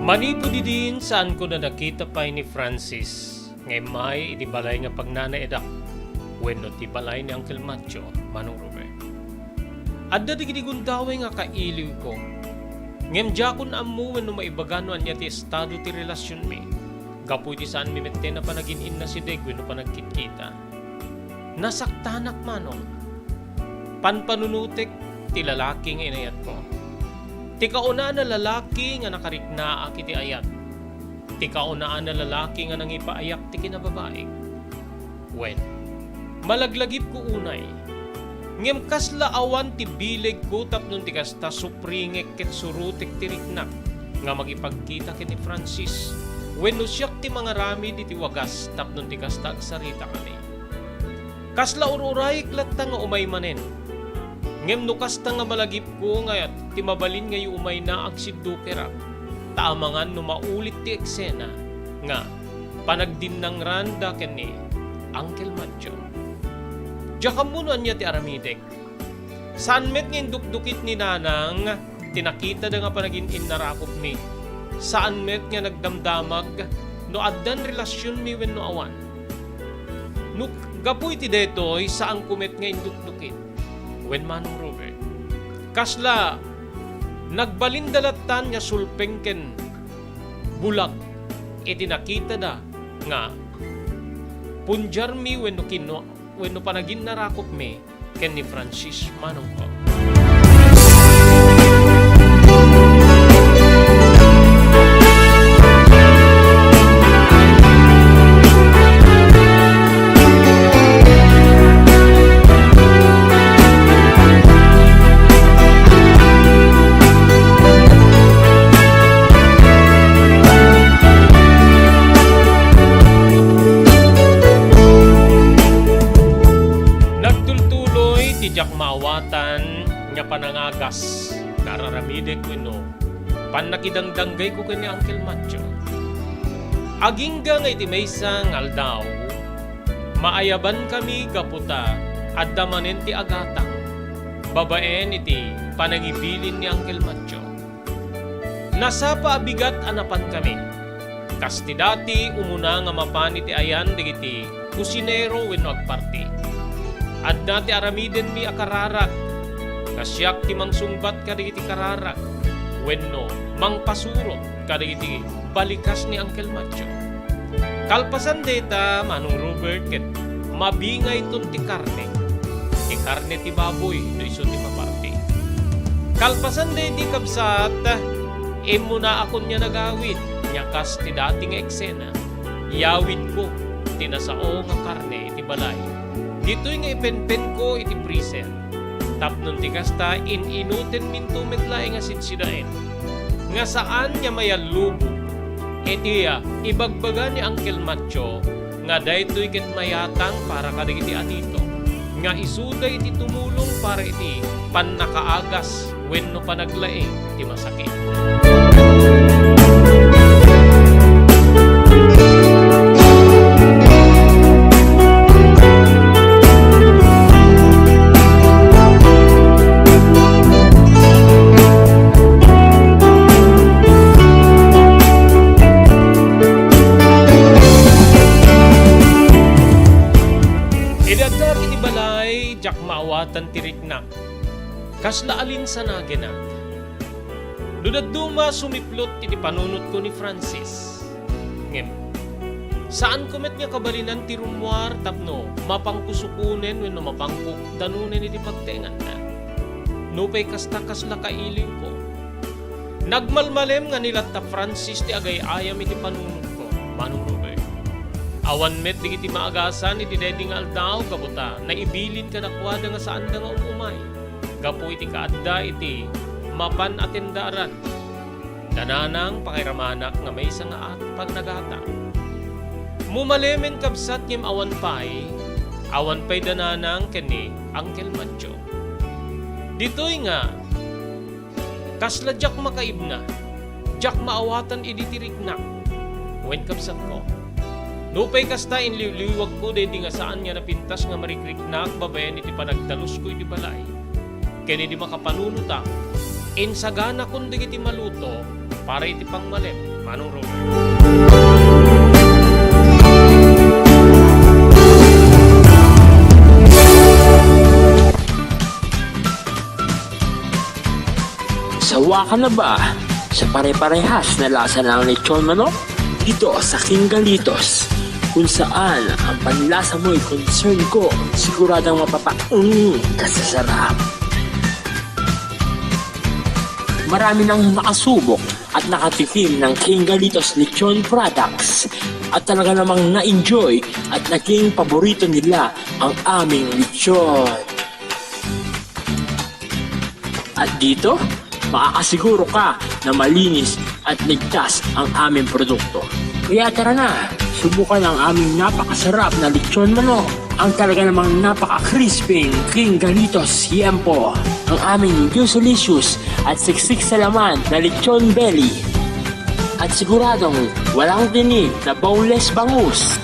Manipudi din saan ko na nakita pa ni Francis. Ngay may itibalay nga pagnanaedak. Wenno ti balay ni Uncle Macho, Manong Robert. Adda di gidigundaway nga kailiw ko. Ngem jakon ammo wenno maibagano anya ti estado ti relasyon mi. Gapu ti saan mi mette na panagin na si Deg wenno panagkitkita. Nasaktanak manong. Panpanunutek ti lalaki nga inayat ko. Ti kaunaan na lalaki nga nakariknaa kiti ayat. Ti kaunaan na lalaki nga nangipaayak ti kinababae. When, malaglagip ko unay. Ngem kasla awan ti bileg ko tapnon ti kasta supringek ket surutek ti riknak nga magipagkita ken ni Francis. Wenno siyak ti mga rami di ti wagas tapnon ti kasta agsarita kani. Kasla ururay klatta nga umay manen. Ngem no kasta nga malagip ko nga ti mabalin nga umay na agsidukera. Taamangan no maulit ti eksena nga panagdinnang randa ken ni Uncle Macho. Jakamunuan niya ti aramidek. Saan met ngin dukdukit ni nanang tinakita da nga panagin narakop mi. Saan met nga nagdamdamag no addan relasyon mi wenno awan. No gapuy ti detoy saan kumet nga indukdukit. When Manong Robert, kasla nagbalindalatan nga sulpengken bulag iti nakita da nga punjar mi wenno panagin narakop mi ken ni Francis Manong ko. Mawatan nga panangagas kararamide ko no panakidangdanggay ko kanya Uncle Macho agingga nga iti maysang aldaw maayaban kami kaputa at damanen ti agatang babaen iti panagibilin ni Uncle Macho nasapa abigat anapan kami kasti dati umuna nga mapan iti ayan digiti kusinero wenno agparti. At dati aramiden mi akararak, kasyak ti mangsungbat kadigiti kararak, wenno mangpasurot kadigiti balikas ni Uncle Macho. Kalpasan deta Manong Robert ket mabingay ton ti karne ti baboy do iso ti maparti. Kalpasan de ti kabsat, muna akon niya nagawid, nyakas ti dati nga eksena, yawid ko tinasao nga karne iti balay. Dito'y nga ipenpen ko iti freezer. Tapnon ti kasta inuten minto metlae nga sinsidaen. Nga saan niya mayalubo. Iti ibagbaga ni Uncle Macho nga daytoy ket mayatang para kadigiti anito. Nga isuday iti tumulong para iti pannakaagas wenno panaglaeng ti masakit. Maawatan tiriknak, kasla alin sa naginat. Duma sumiplot iti panunot ko ni Francis. Ngem, saan kumet nga kabalinan ti rumwar tapno mapangkusukunen wenno mapangkuk danunen iti pagtengan na. Nupay kasta-kasla kailiw ko. Nagmalmalem nga nilat ta Francis ti agay ayam iti panunot ko. Manong Robert. Awan met di iti maagasan iti deding aldaw kabuta na ibilin ka nakwada nga saan da nga umumay. Gapo iti kaadda iti mapan atendaran. Dananang pakiramanak nga may isa nga at pag nagata. Mumalemen kabsat ngem awan pay dananang keni Uncle Mancho. Ditoy nga, kasla jak makaibna, jak maawatan iditiriknak. Wen kabsat ko. Nupay kasta inliwliwag ko di nga saan nga napintas nga marikriknak babayan iti panagdalus ko iti balay. Kaya di makapanunuta, insagana kundi iti maluto para iti pangmalem. Manong Robert. Sawa ka na ba sa pare-parehas na lasa ng lechon manok? Dito sa King Galitos, kung saan ang panlasa mo'y concern ko, siguradang kasasarap. Marami nang nakasubok at nakatikim ng King Galitos Lechon products at talaga namang na-enjoy at naging paborito nila ang aming lechon. At dito, makakasiguro ka na malinis at ligtas ang aming produkto. Kaya tara na, subukan ang aming napakasarap na lechon manok. Ang talaga namang napaka-crispy King Galitos Yempo. Ang aming juicy-licious at siksik sa laman na lechon belly. At siguradong walang tinig na boneless bangus.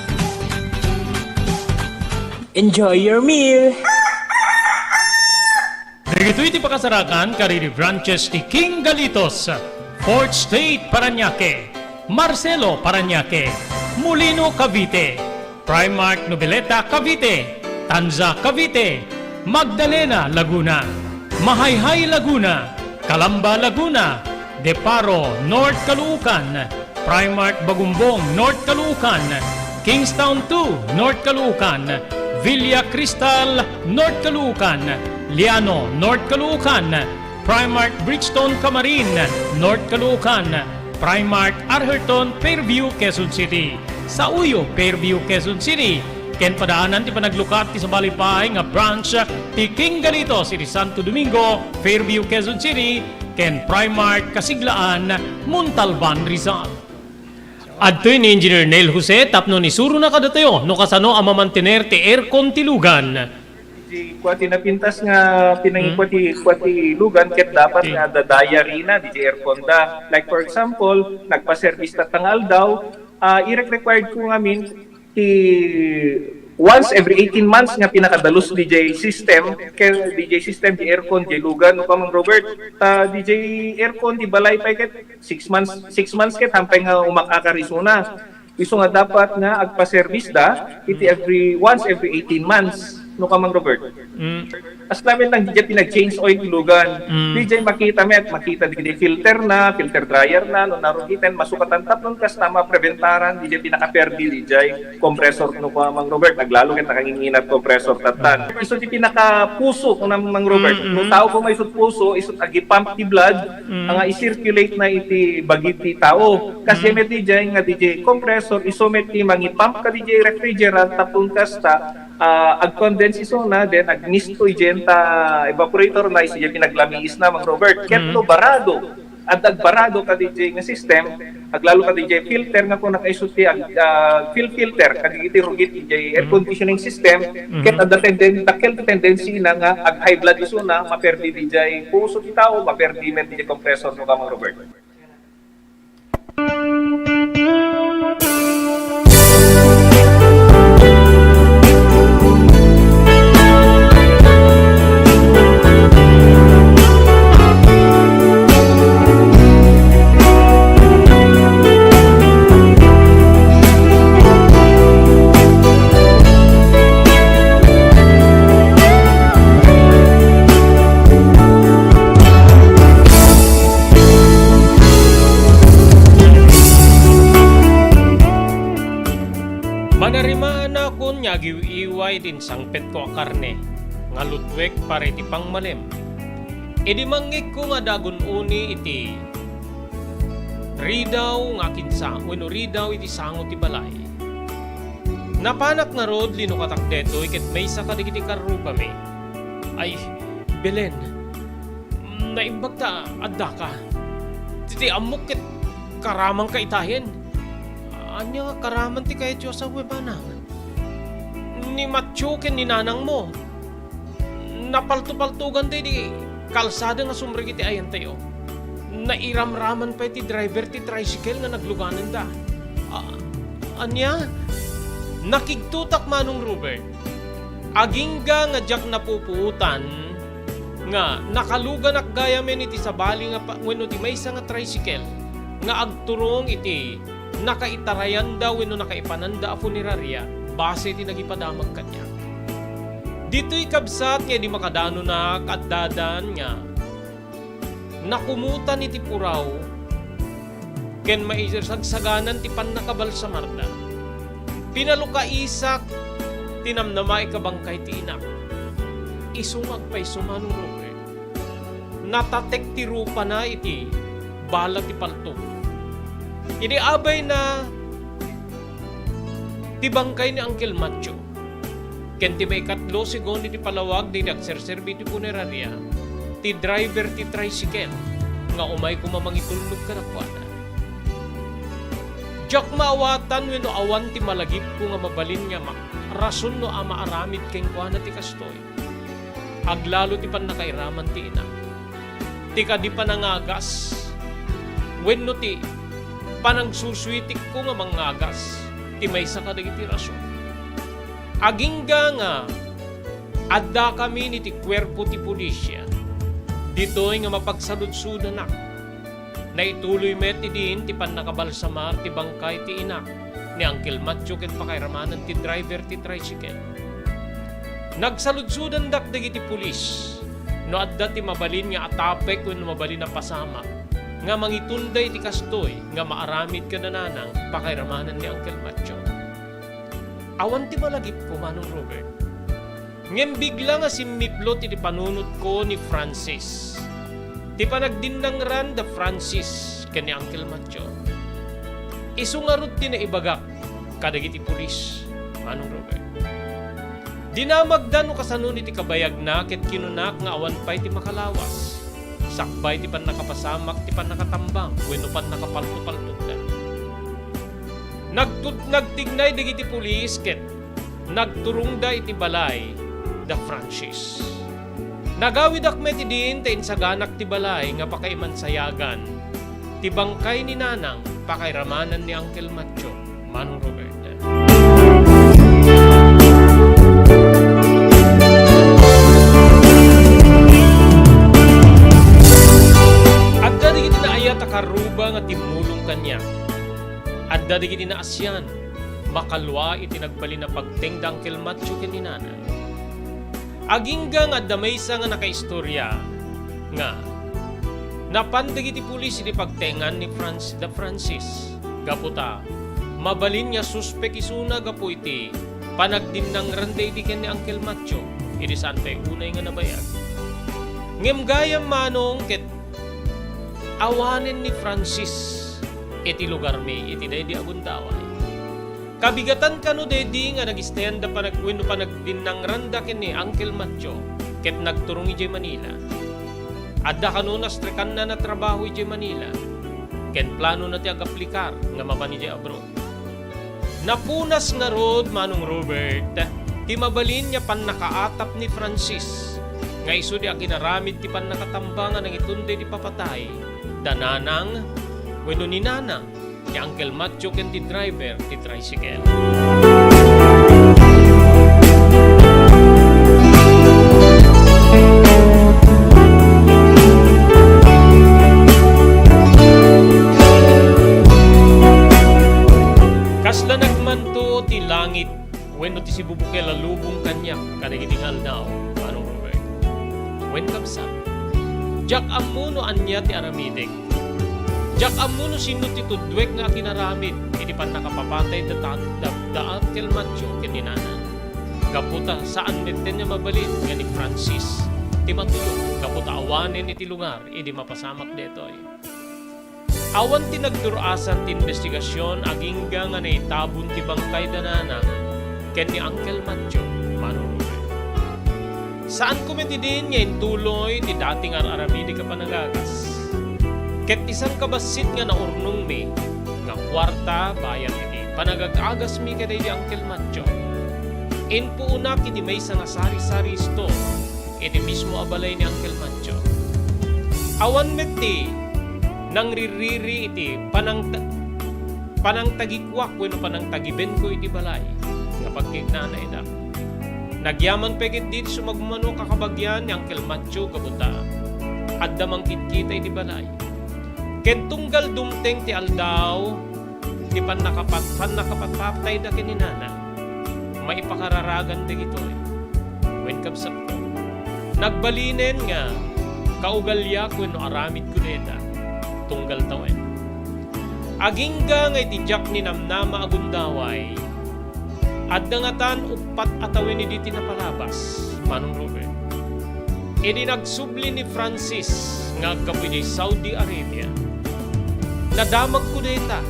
Enjoy your meal! Dito iti pakasarakan kariri branches ti King Galitos, Fourth State Parañaque, Marcelo Parañaque, Molino Cavite, Primark Noveleta Cavite, Tanza Cavite, Magdalena Laguna, Mahayhay Laguna, Calamba Laguna, Deparo North Caloocan, Primark Bagumbong North Caloocan, Kingstown 2 North Caloocan, Villa Cristal North Caloocan, Liano North Caloocan, Primark Bridgestone Camarin North Caloocan, Primark Arherton Fairview Quezon City, sa Uyo Fairview Quezon City, ken padaanan ti panaglukat ti sa balipay nga branch ti King Galitos iti Santo Domingo Fairview Quezon City, ken Primark Kasiglaan Montalban Rizal. Adtoy ni Engineer Neil Jose tapno ni suro na kadatayo no kasano ang mamantener ti aircon ti lugan. Di kwati napintas nga pinangikwati lugan ket dapat nga dadaya rina di airconda. Like for example, nagpa-service ta tangal daw, i-required ko ngamin once every 18 months nga pinakadalos DJ system kay DJ system di aircon di lugan no kamang Robert DJ aircon di balay pa ket 6 months ket hampay nga umakakarisuna iso nga dapat nga agpa-service da iti once every 18 months no kamang Robert. As namin lang DJ pinag-change oil ilugan. DJ makita di filter dryer na no narugitan masukatan tapnon kas tama preventaran DJ pinaka-perdi DJ compressor no kamang Robert naglalo ket nakanginginat compressor tatan. Iso di pinaka-puso no namang Robert. No tao ko may isut puso isut agi pump ti blood nga i-circulate na iti bagit ti tao. Kasi met DJ nga DJ compressor iso met ti mangi-pump ka DJ refrigerant tapon kasta ag-condense iso na then ag-misto igenta evaporator na isya pinaglamiis na mang Robert ketlo barado at agbarado ka DJ nga system aglalo ka DJ filter nga kung nakaisuti filter kaditi rugit DJ air conditioning system ket at the tendency na nga ag high blood iso na maperdi DJ puso ti tao maperdi met DJ compressor no ka mang Robert. niya giwiway din sangpet ko a karne, nga lutwek pare iti pangmalem. Idi manggig ko nga dagon uni iti ridaw nga kinsa, wenno ridaw iti sango ti balay. Napanak nga rod lino katak deto iket may sa kadigiti karro kami. Ay, Belen, naimbag ta adda ka. Titi amok ket karamang ka itahin. Anya nga karaman ti kay Diyos sa webanang. Ni Matyo ken ni nanang mo. Napalto-paltugan di kalsada nga sumrig iti ayan tayo. Nairamraman pa iti driver ti tricycle nga nagluganan da. Anya? Nakigtutak manong Robert. Agingga nga jak napupuutan nga nakalugan ak gayamen iti sabali nga wenno ti maysa nga tricycle nga agturong iti nakaitarayan daw wenno nakaipananda a funerarya base iti nagipadamag kanya. Dito'y kabsat nga di makadano na kaddadan nga nakumutan iti puraw ken maisagsaganan ti pannakabalsamarda. Pinaluka isak tinamnama ikabangkay ti inak. Isungag pa'y sumanong Robert. Natatek ti rupa na iti balag ti palto. Idi abay na ti bangkay ni Uncle Matyo. Ken ti may katlo sigon iti palawag di nagserserbi ti punerarya. Ti driver ti tricycle nga umay kumamangitulog ka nakwada. Diyak maawatan wenno awan ti malagip ko nga mabalin nga rason no ama aramid keng kuana ti kastoy. Aglalo ti panakairaman ti ina. Ti kadi panangagas. Wenno ti panagsuswitik ko nga mangagas. Ti maysa kadagiti rason. Agingga nga adda kami ni ti kwerpo ti pulisya. Dito'y nga mapagsaludsudan na. Naituloy met ti din ti pannakabalsamar ti bangkay ti ina ni Uncle Matyo ket pakairamanan ti driver ti tricycle. Nagsaludsudan dak dagiti pulis no adda ti mabalin nga atapek wenno mabalin na pasama nga mangitunday ti kastoy nga maaramid kananang pakairamanan ni Uncle Matyo. Awan ti malagip ko manong Robert. Ngem bigla nga simmiplot iti panunot ko ni Francis. Ti panagdindangran da Francis ken ni Uncle Matyo. Isungarot ti naibagak kadagiti pulis manong Robert. Dinamagdan no kasanun iti kabayag na ket kinunak nga awan pay ti makalawas. Sakbay ti pannakapasamak ti pannakatambang wenno pannakapalto-paltok da. Nagtignay dagiti pulis ket nagturong da iti balay da Francis. Nagawid akmet ti din ta insaganak ti balay nga pakaimansayagan ti bangkay ni nanang pakairamanan ni Uncle Matyo manong Robert. Adda digiti naayat a karuba nga timulong kanya. Adda digiti na asyan makalwa iti nagbali na pagteng da Uncle Matyo ken ni nanang. Agingga nga damaysa nga nakaistorya nga napandag iti pulis iti pagtengan ni Francis gaputa mabalin niya suspek isuna gapu iti panagdinang rande iti ken ni Uncle Matyo iti saan pa'y unay nga nabayag. Ngem gayam manong ket awanen ni Francis iti lugar mi iti daydi agundaway. Kabigatan kano dedi nga nag-stand da panagwino panagdinang randa ken ni Uncle Matyo ket nagturong iti Manila. Adda kano nastrekan na na trabaho iti Manila ken plano na ti agaplikar nga mapan iti abroad. Napunas nga rod manong Robert ti mabalin nya pannakaatap ni Francis nga isu di aginaramid ti pannakatambangan ng itunde ti papatay dananang wenno ni nanang ni Uncle Matyo ken ti driver ti tricycle. Kasla nagmanto ti langit wenno ti sibubukel lalubong kanyak kadagiti aldaw manong Robert. Wen kapsa jak ammuno anya ti aramidek. Jak amuno sino ti tudwek nga kinaramid iti pan nakapapatay da Uncle Matyo ken ni nanang. Kaputa saan meten niya mabalin nga ni Francis. Ti matulog, kaputa awanin iti lugar, idi mapasamak detoy. Awan ti nagdurasan ti investigasyon agingga nga naitabon ti bangkay danana ken ni Uncle Macho manunod. Saan kumiti din nga intuloy ti dating araramidi ka panagagas. Ket isang kabasit nga naurnong mi nga kwarta bayan iti panagagagas mi kaday di Uncle Macho. Inpuuna kiti may nga sari-sari store iti mismo abalay ni Uncle Macho. Awan meti nang ririri iti panang tagikwak wenno panang tagiben ko iti balay nga pagkignanay na. Nagyaman pegit dit sumagmano kakabagyan ni Uncle Macho kabuta at damang kitkita iti balay. Ken tunggal dumteng ti aldaw ti panakapatpaptay da kininana maipakararagan da gitoy. When kapsat ko nagbalinen nga kaugalya wenno aramid kuneta tunggal tawen. Agingga nga iti jak ni namnama agundaway at dangatan upat atawin ni diti napalabas manong Robert. Idi nagsubli ni Francis nga agkapidi Saudi Arabia. Nadamag kuneta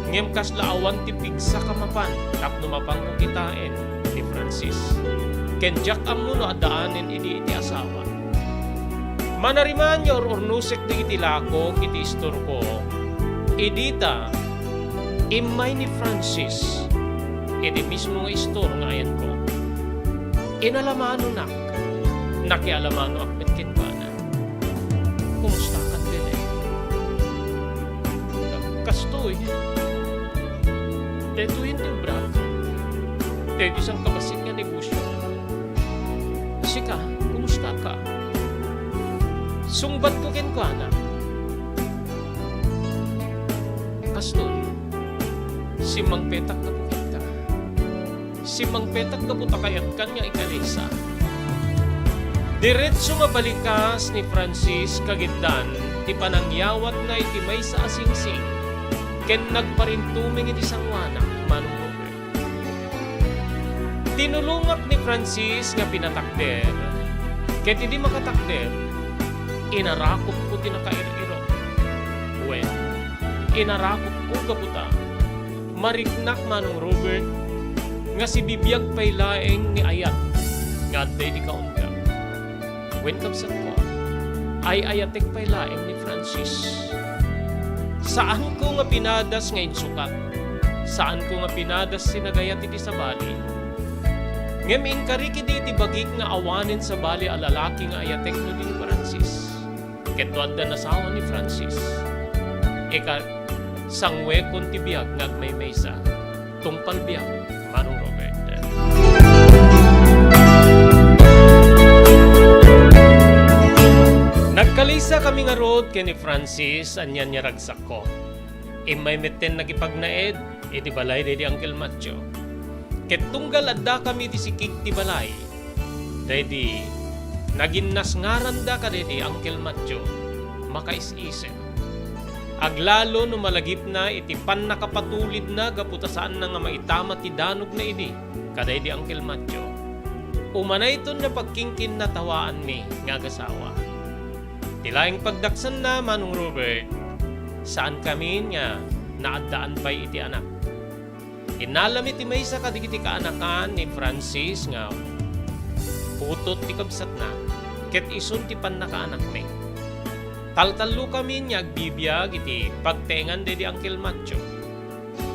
ngem kasla awan ti pigsa kamapan tapno mapangko kitain ni Francis. Ken jak amuno adaanen idi iti asawa. Manariman yor ornusek di iti lako iti istor ko. Idita imay ni Francis iti mismo nga istor nga ayan ko. Inalamano nak nakialamano akmet kinbana. Kumusta ka din eh? Kastoy. Teto hindi brad. Teto isang kabasit nga negosyo. Sika, kumusta ka? Sungbat ko ken ko anak. Kastoy. Si Mang Petak na bukit ka. Si Mang Petak na buta kayat kanya ikalisa. Diretso mabalikas ni Francis kagindan ti panangyawat na iti may sa asingsing ken nagparintuming iti sangwanak manong Robert. Tinulungak ni Francis nga pinatakder ket hindi makatakder inarakop ko tinakairo-iro. When inarakop ko kaputa mariknak manong Robert nga si bibiyag pay laeng ni ayat nga day di kaunta. When kapsat ko ay ayatek pay laeng ni Francis. Saan ko nga pinadas nga insukat? Saan ko nga pinadas sinagayat iti sa bali? Ngem inkariki di iti bagik nga awanin sa bali a lalaki nga ayatek no di ni Francis. Ketwad da nasawa ni Francis. Eka sangwe kon ti biag ngagmaymaysa. Tungpal biag manong Robert. Nagkalisa kami nga road kay ni Francis anyan niya ragsak ko. Imay meten nagipagnaed iti balay di Uncle Macho. Ket tunggal adda kami ti sikig ti balay. Dedi naginnas ngaran da ka di Uncle Macho makaisisen. Aglalo no malagip na iti pan nakapatulid na gaputasaan na nga maitama ti danog na idi kaday di Uncle Macho. Umanay ito na pagkingkin na tawaan mi nga gasawa. Tilaing pagdaksan na manong Robert, saan kami nga naadaan pa'y iti anak. Inalam iti may sa kadigiti kaanakan ni Francis nga putot ti kabsat na, ket isun ti pan nakaanak mi. Taltalo kami nga agbibiyag iti pagtengan di Uncle Macho.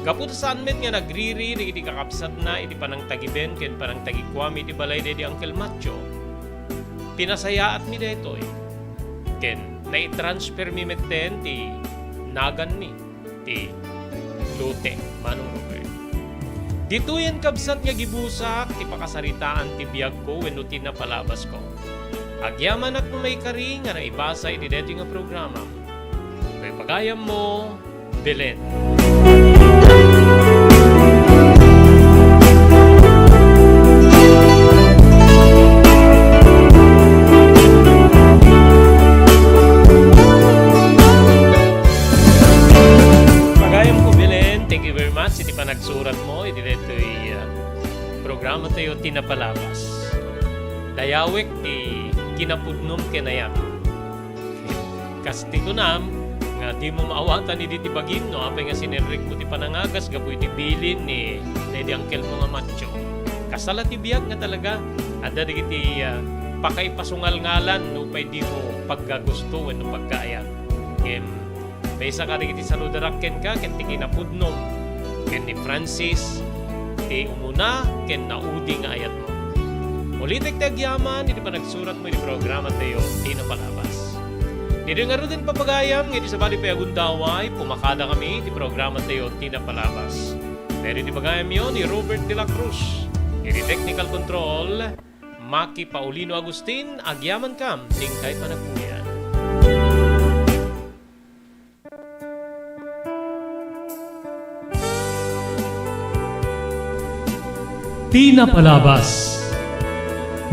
Kaput saan met nga nagriri iti kakapsat na iti panang tagiben ken panang tagikwami iti balay di Uncle Macho. Pinasayaat mi detoy. Ken nai-transfer mi meten ti nagan mi ti lute manong Robert. Dituyen kabsat nga gibusak ti pakasaritaan ti biyag ko wenno ti napalabas ko. Agyaman at may kari nga naibasa iti deti nga programa. Kay pagayam mo, Belen. Pagayam ko, Belen. Thank you very much. Iti panagsurat mo. Iti deto'y programa tayo tayo tinapalabas. Dayawek ti kinapudnom kenayat. Kasti ko nam, nga di mo maawatan ni diti bagin, no? Apay nga sinenrik mo ti panangagas, gapoy ti bilin ni Lady Uncle mo nga macho. Kasala ti biyag nga talaga. Ada di ti pakaipasungal ngalan, no? Pay di mo paggagusto, no? Pagkaayan. Baysa ka di ti saludarakken ka, ken ti kinapudnom, ken ni Francis, ti umuna, ken naudi nga ayat mo. Ulitek tagyaman, hindi pa nagsurat mo yung programa tayo, di na palabas. Hindi nga rin din papagayam, hindi sa bali payagundaway, pumakada kami, di programa tayo, di na palabas. Pero di bagayam yun, ni Robert De La Cruz. Hindi technical control, Maki Paulino Agustin, agyaman kam, ting kahit pa nagpuyan. Tinapalabas.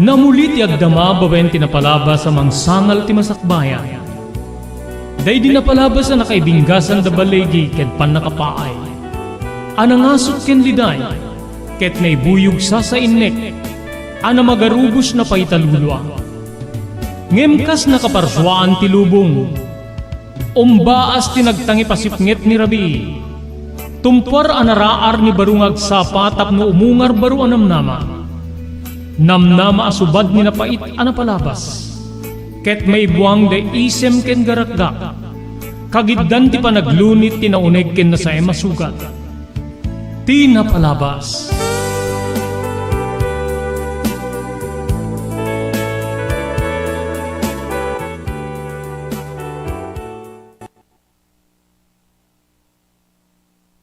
Namulit yagdama bawen tinapalabas amang sangal ti masakbayan. Day dinapalabas na nakaibinggasan da balegi ket pan nakapaay. Anangasot ken liday ket naibuyog sa innek. Ana magarubos na paitalulwa. Ngemkas nakaparswaan ti lubong. Umbaas tinagtangi pasipnget ni Rabi. Tumpar anaraar ni barungag sapa tapno umungar baru anamnama. Namnama asubad ni napait anapalabas. Ket may buwang da isem ken garakdak. Kagiddan ti panaglunit tinauneg ken na sa emasugat. Tinapalabas.